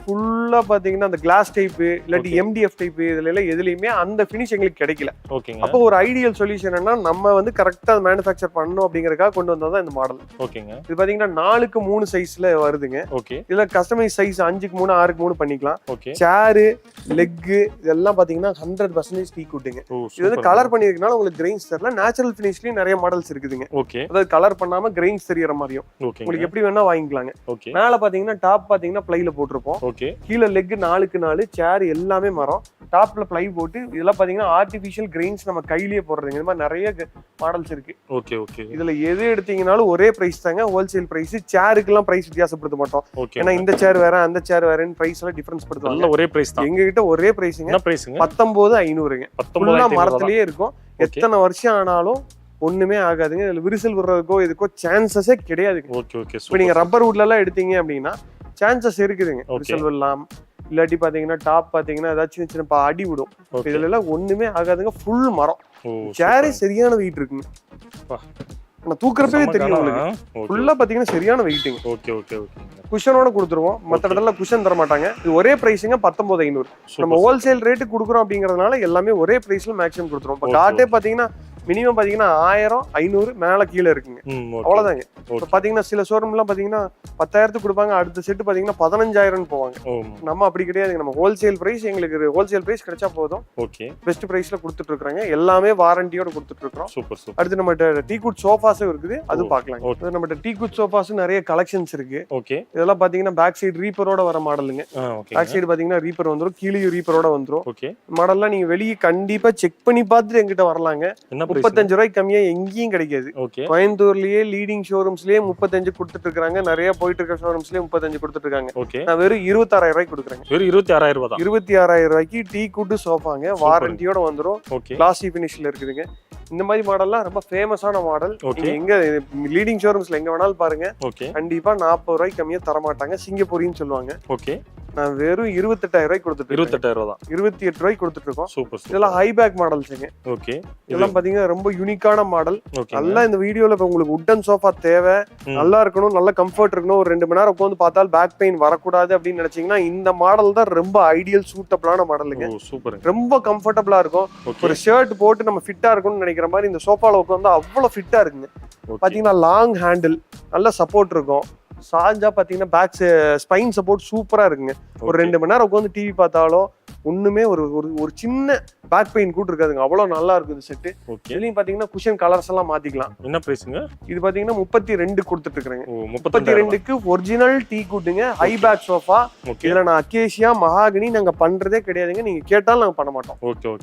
ஃபுல்லா பாத்தீங்கன்னா அந்த கிளாஸ் டைப் இல்லாட்டி MDF டைப் இதுல எல்லாம் எதுலயுமே அந்த ஃபினிஷ் எங்களுக்கு கிடைக்கல. ஓகேங்க. அப்போ ஒரு ஐடியல் சொல்யூஷன் என்னன்னா நம்ம வந்து கரெக்டா மேனுஃபேக்சர் பண்ணணும் அப்படிங்கறதுக்காக கொண்டு வந்ததான் இந்த மாடல். ஓகேங்க. இது பாத்தீங்கன்னா 4க்கு 3 சைஸ்ல வருதுங்க. ஓகே. இதுல கஸ்டமைஸ் சைஸ் 5க்கு 3 6க்கு 3 பண்ணிக்கலாம். ஓகே. சேர், லெக் இதெல்லாம் பாத்தீங்கன்னா 100% டீ குட்டுங்க. இது வந்து கலர் பண்ணிருக்கனால உங்களுக்கு கிரெயின்ஸ் தெரியல. நேச்சுரல் ஃபினிஷ்லயும் நிறைய மாடல்ஸ் இருக்குதுங்க. ஓகே. அதாவது கலர் பண்ணாம கிரெயின்ஸ் தெரியற மாதிரியும் உங்களுக்கு எப்படி வேணா வாங்கிக்கலாங்க. ஓகே. மேல பாத்தீங்கன்னா டாப் பாத்தீங்கன்னா பிளைல போட்டிருப்போம். ஓகே. கீழ லெக் 4க்கு 4, சேர் எல்லாமே மரம், டாப்ல பிளை போட்டு இதெல்லாம் பாத்தீங்கன்னா ஆர்டிபிஷியல் கிரெயின்ஸ் நம்ம கையிலேயே போடுறதுங்க. இந்த மாதிரி நிறைய மாடல்ஸ் இருக்கு. Okay okay. இதுல எது எடுத்தீங்கனாலும் ஒரே பிரைஸ் தாங்க, ஹோல்சேல் பிரைஸ். சேருக்கு எல்லாம் பிரைஸ் வித்தியாசப்படுத்த மாட்டோம். ஏன்னா இந்த சேர் வேற அந்த சேர் வேறன்னு பிரைஸ் எல்லாம் டிஃபரன்ஸ் படுத்துவாங்க. ஒரே பிரைஸ் தான். எங்க கிட்ட ஒரே பிரைஸ்ங்க. 19,500ங்க. ஃபுல்லா மரத்திலேயே இருக்கும். எத்தனை வருஷம் ஆனாலும் ஒண்ணுமே ஆகாதுங்க. இதுல விரிசல் விடுறதுக்கோ இதுக்கோ சான்சஸே கிடையாதுங்க. Okay okay. இப்போ நீங்க ரப்பர் வுட்ல எல்லாம் எடுத்தீங்க அப்படின்னா சான்சஸ் இருக்குதுங்க. விரிசல் விடலாம். இல்லாட்டி பாத்தீங்கன்னா டாப் பாத்தீங்கன்னா ஏதாச்சும் சின்ன அடி விடும். இதுல எல்லாம் ஒண்ணுமே ஆகாதுங்க. ஃபுல் மரம். சேரே சரியான வெயிட் இருக்குங்க. தூக்குறப்பவே தெரியும் உங்களுக்கு. ஃபுல்லா பாத்தீங்கன்னா சரியான வெயிட்டிங். Okay okay okay. குஷனோட கொடுத்துருவோம். மற்ற இடத்துல குஷன் தர மாட்டாங்க. இது ஒரே பிரைஸுங்க 19,500. நம்ம ஹோல்சேல் ரேட்டு கொடுக்குறோம் அப்படிங்கறதுனால எல்லாமே ஒரே பிரைஸ்ல மேக்ஸிமம் கொடுத்துருவோம். இப்போ காட்டே பாத்தீங்கன்னா மினிமம் பாத்தீங்கன்னா 1000 500 மேல கீழே இருக்குங்க. அவ்வளவுதாங்க. இப்போ பாத்தீங்கன்னா சில ஷோரூம் எல்லாம் பாத்தீங்கன்னா 10,000க்கு கொடுப்பாங்க, அடுத்த செட்டு பாத்தீங்கன்னா 15,000 போவாங்க. நம்ம அப்படி கிடையாதுங்க. நம்ம ஹோல்சேல் பிரைஸ், எங்களுக்கு ஹோல்சேல் பிரைஸ் கிடைச்சா போதும். ஓகே. பெஸ்ட் பிரைஸ்ல கொடுத்துட்டு இருக்காங்க. எல்லாமே வாரண்டியோட கொடுத்துட்டு இருக்கோம். Super super. அடுத்து நம்ம டீ குட் சோஃபாஸும் இருக்குது, அது பார்க்கலாம். நம்ம டீ குட் சோஃபாஸ் நிறைய கலெக்ஷன்ஸ் இருக்கு. ஓகே. இதெல்லாம் பாத்தீங்கன்னா பேக் சைடு ரீப்பரோட வர மாடலுங்க. பேக் சைடு பாத்தீங்கன்னா ரீப்பர் வந்துரும், கீழே ரீப்பரோட வந்துரும். ஓகே. மாடல்லாம் நீங்க வெளியே கண்டிப்பா செக் பண்ணி பார்த்துட்டு எங்கிட்ட வரலாங்க. 35 ரூபாய்க்கு கம்மியா எங்கேயும் கிடைக்காது. கோயம்புத்தூர்லயே லீடிங் ஷோரூம்ஸ்லயே 35 கொடுத்துட்டு இருக்காங்க. நிறைய போயிட்டு இருக்க ஷோரூம்ஸ்லயே 35 கொடுத்துட்டு இருக்காங்க. நான் வெறும் 26,000 ரூபாய்க்கு கொடுக்குறேன். வெறும் 26,000 ரூபாய் தான். 26,000 ரூபாய்க்கு டீ குட் சோஃபாங்க. வாரண்டியோட வந்துரும். கிளாசி பினிஷ்ல இருக்குதுங்க. இந்த மாதிரி மாடல்லாம் ரொம்ப ஃபேமஸான மாடல். எங்க லீடிங் ஷோரூம்ஸ்ல எங்க வேணாலும் பாருங்க. கண்டிப்பா 40 ரூபாய்க்கு கம்மியா தர மாட்டாங்க. சிங்கப்பூரின்னு சொல்லுவாங்க. ஓகே. நான் வெறும் 28,000 ரூபாய்க்கு கொடுத்துட்டு 28,000 ரூபாய் தான். 28 ரூபாய்க்கு கொடுத்துட்டு இருக்கோம். சூப்பர். இதெல்லாம் ஹை பேக் மாடல்ஸ்ங்க. ஓகே. இதெல்லாம் பாத்தீங்கன்னா ரொம்ப யூனிக்கான மாடல். நல்லா இந்த வீடியோல இப்ப உங்களுக்கு வுட்டன் சோஃபா தேவை, நல்லா இருக்கணும், நல்ல கம்ஃபர்ட் இருக்கணும், ஒரு 2 மணி நேரம் உட்காந்து பார்த்தால் பேக் பெயின் வரக்கூடாது அப்படின்னு நினைச்சீங்கன்னா இந்த மாடல் தான் ரொம்ப ஐடியல் சூட்டபிளான மாடலுங்க. சூப்பர். ரொம்ப கம்ஃபர்டபிளா இருக்கும். ஒரு ஷர்ட் போட்டு நம்ம ஃபிட்டா இருக்கும்னு நினைக்கிற மாதிரி இந்த சோஃபால உட்காந்து அவ்வளவு ஃபிட்டா இருக்குங்க. பாத்தீங்கன்னா லாங் ஹேண்டில், நல்ல சப்போர்ட் இருக்கும். சாஞ்சா பாத்தீங்கன்னா பேக் ஸ்பைன் சப்போர்ட் சூப்பரா இருக்குங்க. ஒரு 2 மணி நேரம் உட்காந்து டிவி பார்த்தாலும் ஒண்ணுமே ஒரு சின்ன பேக் பெயின் கூட இருக்காதுங்க. அவ்வளவு நல்லா இருக்கும் இந்த செட். இதுலயும் பாத்தீங்கன்னா குஷன் கலர்ஸ் எல்லாம் மாத்திக்கலாம். என்ன பிரைஸ்ங்க? இது பாத்தீங்கன்னா 32 கொடுத்துட்டு இருக்காங்க. 32க்கு ஒரிஜினல் டீ குட்டுங்க. High back sofa. இதுல நான் அக்கேஷியா மகாகனி நாங்க பண்றதே கிடையாதுங்க. நீங்க கேட்டாலும் நாங்க பண்ண மாட்டோம்.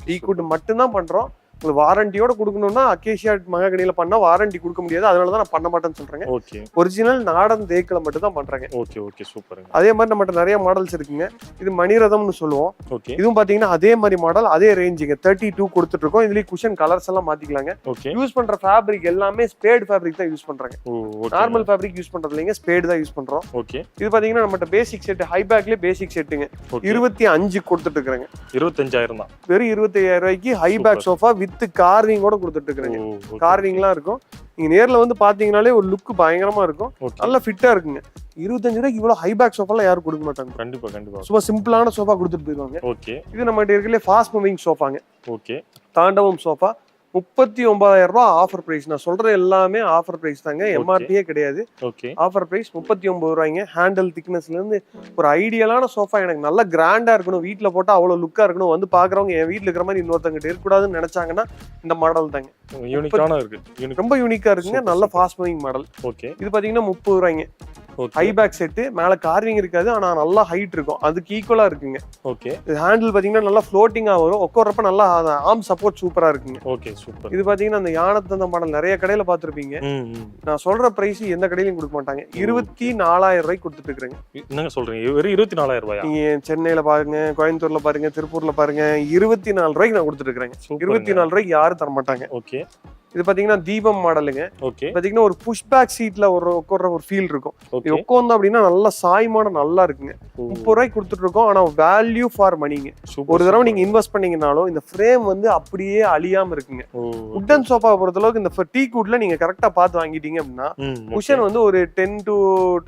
டீ குட் மட்டும் தான் பண்றோம். உங்களுக்கு வாரண்டியோட கொடுக்கணும்னா அக்கேஷியா மகாகனியில பண்ணா வாரண்டி கொடுக்க முடியாது, அதனாலதான் நான் பண்ண மாட்டேன்னு சொல்றேன். ஓகே ஒரிஜினல் நாடன் தேக்கில மட்டும் தான் பண்றாங்க. ஓகே ஓகே சூப்பருங்க. அதே மாதிரி நம்மகிட்ட நிறைய மாடல்ஸ் இருக்குங்க. இது மணிரதம்னு சொல்லுவோம். ஓகே இதுவும் பாத்தீங்கன்னா அதே மாதிரி மாடல், அதே ரேஞ்சுங்க. 32 கொடுத்துட்டு இருக்கோம். இதுலயே குஷன் கலர்ஸ் எல்லாம் மாத்திக்கலாங்க. ஓகே யூஸ் பண்ற ஃபேப்ரிக் எல்லாமே ஸ்பேட் ஃபேப்ரிக் தான் யூஸ் பண்றாங்க. ஓகே நார்மல் ஃபேப்ரிக் யூஸ் பண்றது இல்லைங்க, ஸ்பேட் தான் யூஸ் பண்றோம். ஓகே இது பாத்தீங்கன்னா நம்மகிட்ட பேசிக் செட், ஹை பேக்லயே பேசிக் செட்டுங்க. 25 கொடுத்துட்டு இருக்காங்க. 25,000 தான். வெறும் 25,000 ரூபாய்க்கு high back sofa with carving கூட கொடுத்துட்டு இருக்காங்க. கார்விங்லாம் இருக்கும். நீங்க நேர்ல வந்து பாத்தீங்கன்னாலே ஒரு லுக் பயங்கரமா இருக்கும். நல்லா ஃபிட்டா இருக்குங்க. 25 ரூபாய்க்கு இவ்வளவு ஹை பேக் சோஃபாலாம் யாரும் கொடுக்க மாட்டாங்க. கண்டிப்பா கண்டிப்பா. சும்மா சிம்பிளான சோஃபா கொடுத்துட்டு போயிருவாங்க. ஓகே இது நம்ம கிட்ட இருக்கலே ஃபாஸ்ட் மூவிங் சோஃபாங்க. ஓகே தாண்டவம் சோஃபா 39,000 ரூபாய் ஆஃபர் பிரைஸ். நான் சொல்றது எல்லாமே ஆஃபர் பிரைஸ் தாங்க, எம்ஆர்பியே கிடையாது. ஓகே ஆஃபர் பிரைஸ் 39 ரூபாய்ங்க. ஹேண்டில் திக்னஸ்ல இருந்து ஒரு ஐடியலான சோஃபா, எனக்கு நல்லா கிராண்டா இருக்கணும், வீட்டுல போட்டா அவ்வளவு லுக்கா இருக்கணும், வந்து பாக்குறவங்க என் வீட்டுல இருக்கிற மாதிரி இன்னொருத்தங்கிட்ட இருக்கக்கூடாதுன்னு நினைச்சாங்கன்னா இந்த மாடல் தாங்க. யூனிக்கான இருக்கு. ரொம்ப யூனிக்கா இருக்குங்க. நல்ல ஃபாஸ்ட் மூவிங் மாடல். ஓகே இது பாத்தீங்கன்னா 30 ரூபாய்ங்க. ஹை பேக் செட்டு, மேல கார்விங் இருக்காது, ஆனா நல்லா ஹைட் இருக்கும், அதுக்கு ஈக்குவலா இருக்குங்க. ஓகே இது ஹேண்டில் பாத்தீங்கன்னா நல்லா ஃப்ளோட்டிங்கா வரும், உட்கார்றப்ப நல்லா ஆர்ம் சப்போர்ட் சூப்பரா இருக்குங்க. Okay super. இது பாத்தீங்கன்னா அந்த யானத்தந்த மாடல் நிறைய கடையில பாத்துருப்பீங்க. நான் சொல்ற பிரைஸ் எந்த கடையிலும் கொடுக்க மாட்டாங்க. 24,000 ரூபாய்க்கு கொடுத்துட்டு இருக்காங்க. என்னங்க சொல்றீங்க? வெறும் 24,000 ரூபாயா? நீங்க சென்னையில பாருங்க, கோயம்புத்தூர்ல பாருங்க, திருப்பூர்ல பாருங்க, 24 ரூபாய்க்கு நான் கொடுத்துட்டு இருக்கேன். 24 ரூபாய்க்கு யாரும் தர மாட்டாங்க. ஓகே இது பாத்தீங்கன்னா தீபம் மாடலுங்க. ஓகே பாத்தீங்கன்னா ஒரு புஷ் பேக் சீட்ல ஒரு உட்கார்ற ஒரு ஃபீல் இருக்கும். ஓகே இது உட்கார்ந்தா அப்படின்னா நல்லா சாய்மான நல்லா இருக்குங்க. 30 ரூபாய்க்கு கொடுத்துட்டு இருக்கோம். ஆனா வேல்யூ ஃபார் மணிங்க. ஒரு தடவை நீங்க இன்வெஸ்ட் பண்ணீங்கனாலும் இந்த ஃப்ரேம் வந்து அப்படியே அழியாம இருக்குங்க. உட்டன் சோஃபா பொறுத்தளவுக்கு இந்த டீ குட்ல நீங்க கரெக்டா பார்த்து வாங்கிட்டீங்க அப்படின்னா குஷன் வந்து ஒரு 10 to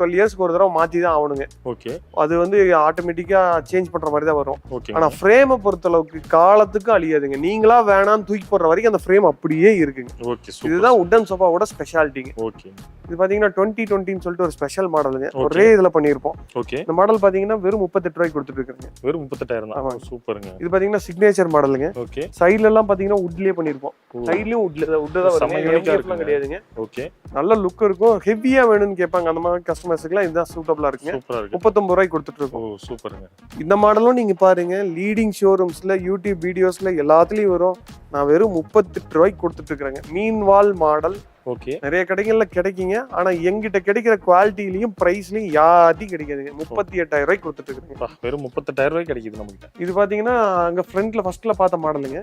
12 இயர்ஸ்க்கு ஒரு தடவை மாத்தி தான் ஆகணுங்க. ஓகே அது வந்து ஆட்டோமேட்டிக்கா சேஞ்ச் பண்ற மாதிரி தான் வரும். ஓகே ஆனா ஃப்ரேமை பொறுத்தளவுக்கு காலத்துக்கு அழியாதுங்க. நீங்களா வேணாம்னு தூக்கி போடுற வரைக்கும் அந்த ஃப்ரேம் அப்படியே இருக்குங்க. Okay super. இதுதான் உட்டன் சோஃபாவோட ஸ்பெஷாலிட்டிங்க. ஓகே இது பாத்தீங்கன்னா 2020ன்னு சொல்லிட்டு ஒரு ஸ்பெஷல் மாடலுங்க. ஒரே இதுல பண்ணிருப்போம். ஓகே இந்த மாடல் பாத்தீங்கன்னா வெறும் 38 ரூபாய்க்கு கொடுத்துட்டு இருக்காங்க. வெறும் 38,000 தான். சூப்பருங்க. இது பாத்தீங்கன்னா சிக்னேச்சர் மாடலுங்க. ஓகே சைடுல எல்லாம் பாத்தீங்கன்னா வுட்லயே பண்ணிருப்போம். சைடுலயும் வுட் தான் வருங்க, கிடையாதுங்க. ஓகே நல்ல லுக் இருக்கும். ஹெவியா வேணும்னு கேட்பாங்க, அந்த மாதிரி கஸ்டமர்ஸ்க்குலாம் இதுதான் சூட்டபிளா இருக்குங்க. சூப்பரா இருக்கு. 39 ரூபாய்க்கு கொடுத்துட்டு இருக்கோம். ஓ சூப்பருங்க. இந்த மாடலும் நீங்க பாருங்க, லீடிங் ஷோரூம்ஸ்ல யூடியூப் வீடியோஸ்ல எல்லாத்துலயும் வரும். நான் வெறும் 38 ரூபாய்க்கு கொடுத்துட்டு இருக்கிறேங்க. மீன் வால் மாடல் ஓகே நிறைய கடைகள்ல கிடைக்குங்க. ஆனா எங்கிட்ட கிடைக்கிற குவாலிட்டிலையும் பிரைஸ்லயும் யார்ட்டையும் கிடைக்காதுங்க. 38,000 ரூபாய்க்கு கொடுத்துட்டு இருக்கேன். வெறும் 38,000 ரூபாய்க்கு கிடைக்குது நமக்கு. இது பாத்தீங்கன்னா அங்க ஃப்ரண்ட்ல ஃபர்ஸ்ட்ல பார்த்த மாடலுங்க.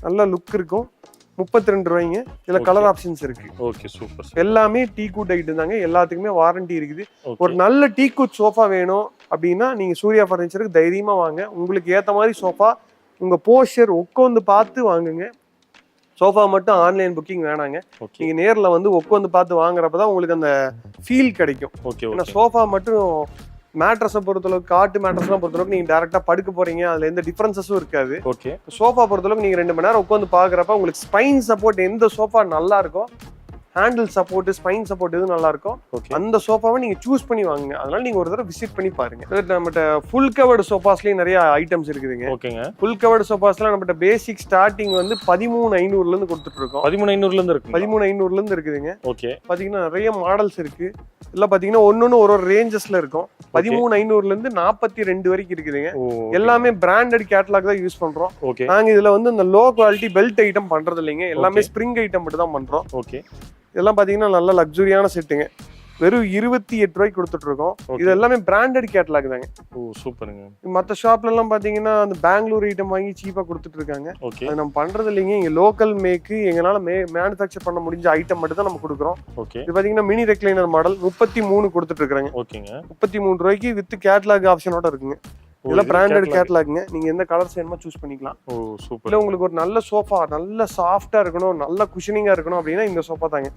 நல்ல லுக் இருக்கும். 32 ரூபாய்ங்க. இதுல கலர் ஆப்ஷன்ஸ் இருக்கு. Okay super. எல்லாமே டீ குட் ஐட்டம் தாங்க. எல்லாத்துக்குமே வாரண்டி இருக்குது. ஒரு நல்ல டீ குட் சோஃபா வேணும் அப்படின்னா நீங்க சூர்யா பர்னிச்சருக்கு தைரியமா வாங்க. உங்களுக்கு ஏத்த மாதிரி சோஃபா உங்க போஸ்டர் உட்காந்து பார்த்து வாங்குங்க. சோஃபா மட்டும் ஆன்லைன் புக்கிங் வேணாங்க. நீங்க நேர்ல வந்து உட்காந்து பார்த்து வாங்குறப்பதான் உங்களுக்கு அந்த ஃபீல் கிடைக்கும். ஏன்னா சோஃபா மட்டும் மேட்ரஸை பொறுத்தளவுக்கு, காட்டு மேட்ரஸ்லாம் பொறுத்தளவுக்கு நீங்க டைரக்டா படுக்க போறீங்க, அதுல எந்த டிஃபரன்சஸும் இருக்காது. சோஃபா பொறுத்தளவுக்கு நீங்க 2 மணி நேரம் உட்காந்து பாக்குறப்ப உங்களுக்கு ஸ்பைன் சப்போர்ட் எந்த சோஃபா நல்லா இருக்கும், ஹேண்டில் சப்போர்ட், ஸ்பைன் சப்போர்ட் எது நல்லா இருக்கும், அந்த சோஃபாவை நீங்க சூஸ் பண்ணி வாங்குங்க. அதனால நீங்க ஒரு தடவை விசிட் பண்ணி பாருங்க. நம்மகிட்ட ஃபுல் கவர்டு சோஃபாஸ்லயும் நிறைய ஐட்டம்ஸ் இருக்குதுங்க. ஓகேங்க. ஃபுல் கவர்டு சோஃபாஸ்லாம் நம்மகிட்ட பேசிக் ஸ்டார்டிங் வந்து 13,500ல இருந்து கொடுத்துட்டு இருக்கோம். 13,500ல இருந்து இருக்கு. 13,500ல இருந்து இருக்குதுங்க. ஓகே. பாத்தீங்கன்னா நிறைய மாடல்ஸ் இருக்கு. இதெல்லாம் பாத்தீங்கன்னா ஒன்னொன்னு ஒரு ரேஞ்சஸ்ல இருக்கும். 13,500ல இருந்து 42 வரைக்கும் இருக்குதுங்க. எல்லாமே பிராண்டட் கேட்டலாக் தான் யூஸ் பண்றோம். நாங்க இதுல வந்து இந்த லோ குவாலிட்டி பெல்ட் ஐட்டம் பண்றது இல்லைங்க. எல்லாமே ஸ்ப்ரிங் ஐட்டம் மட்டும் தான் பண்றோம். ஓகே. இதெல்லாம் பாத்தீங்கன்னா நல்ல லக்ஸுரியான செட்டுங்க. வெறும் 28 ரூபாய்க்கு கொடுத்துட்டு இருக்கோம். இது எல்லாமே பிராண்டட் கேட்டலாக் தாங்க. ஓ சூப்பருங்க. மத்த ஷாப்ல எல்லாம் பாத்தீங்கன்னா அந்த பெங்களூர் ஐட்டம் வாங்கி சீப்பா கொடுத்துட்டு இருக்காங்க. அது நம்ம பண்றது இல்லைங்க. இங்க லோக்கல் மேக்கு எங்களால மேனுஃபேக்சர் பண்ண முடிஞ்ச ஐட்டம் மட்டும் தான் நம்ம கொடுக்குறோம். இது பாத்தீங்கன்னா மினி ரெக்லைனர் மாடல் 33 கொடுத்துட்டு இருக்காங்க. 33 ரூபாய்க்கு வித் கேட்டலாக் ஆப்ஷனோட இருக்குங்க. இதெல்லாம் பிராண்டட் கேட்டலாக்ங்க. நீங்க எந்த கலர்ஸ் வேணுமோ சூஸ் பண்ணிக்கலாம். ஓ சூப்பர். இல்ல உங்களுக்கு ஒரு நல்ல சோஃபா, நல்ல சாஃப்ட்டா இருக்கணும், நல்ல குஷனிங்கா இருக்கணும் அப்படின்னா இந்த சோஃபா தாங்க.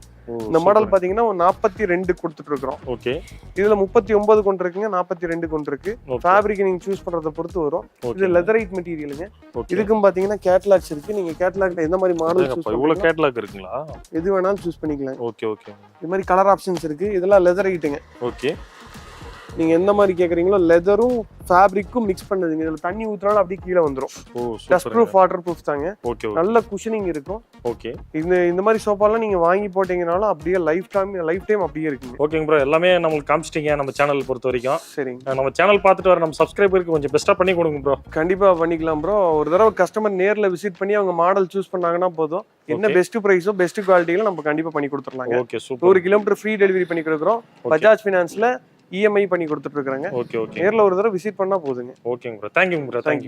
இந்த மாடல் பாத்தீங்கன்னா 42 கொடுத்துட்டு இருக்கோம். ஓகே. இதுல 39 கொண்டு இருக்குங்க, 42 கொண்டு இருக்கு. ஃபேப்ரிக் நீங்க சூஸ் பண்றத பொறுத்து வரும். இது லெதரைட் மெட்டீரியலுங்க. இதுக்கும் பாத்தீங்கன்னா கேட்டலாக்ஸ் இருக்கு. நீங்க கேட்டலாக்ல எந்த மாதிரி மாடல் சூஸ் பண்ணலாம். இவ்வளவு கேட்டலாக் இருக்குங்களா? எது வேணாலும் சூஸ் பண்ணிக்கலாம். Okay okay. இது மாதிரி கலர் ஆப்ஷன்ஸ் இருக்கு. இதெல்லாம் லெதரைட்டுங்க. ஓகே. நீங்க எந்த மாதிரி கேக்குறீங்களோ லெதரும் ஃபேப்ரிக்கும் மிக்ஸ் பண்ணதுங்க. இதுல தண்ணி ஊத்துனாலும் அப்படியே கீழே வந்துரும். டஸ்ட் ப்ரூஃப் வாட்டர் ப்ரூஃப் தாங்க. நல்ல குஷனிங் இருக்கும். ஓகே. இந்த மாதிரி சோஃபாலாம் நீங்க வாங்கி போட்டீங்கனாலும் அப்படியே லைஃப் டைம் அப்படியே இருக்குங்க. ஓகேங்க ப்ரோ, எல்லாமே நமக்கு காமிச்சிட்டீங்க நம்ம சேனல் பொறுத்த வரைக்கும். சரிங்க. நம்ம சேனல் பார்த்துட்டு வர நம்ம சப்ஸ்கிரைபருக்கு கொஞ்சம் பெஸ்டா பண்ணி கொடுங்க ப்ரோ. கண்டிப்பா பண்ணிக்கலாம் ப்ரோ. ஒரு தடவை கஸ்டமர் நேர்ல விசிட் பண்ணி அவங்க மாடல் சூஸ் பண்ணாங்கன்னா போதும், என்ன பெஸ்ட் பிரைஸோ பெஸ்ட் குவாலிட்டியில நம்ம கண்டிப்பா பண்ணி கொடுத்துடலாங்க. Okay super. 1 kilometre free delivery Bajaj கொடுக்குறோம். பஜாஜ் ஃபினான்ஸ்ல EMI பண்ணி கொடுத்துட்டு இருக்காங்க. Okay okay. நேர்ல ஒரு தடவை விசிட் பண்ணா போதுங்க. ஓகேங்க ப்ரோ, தேங்க்யூ ப்ரோ, தேங்க்யூ.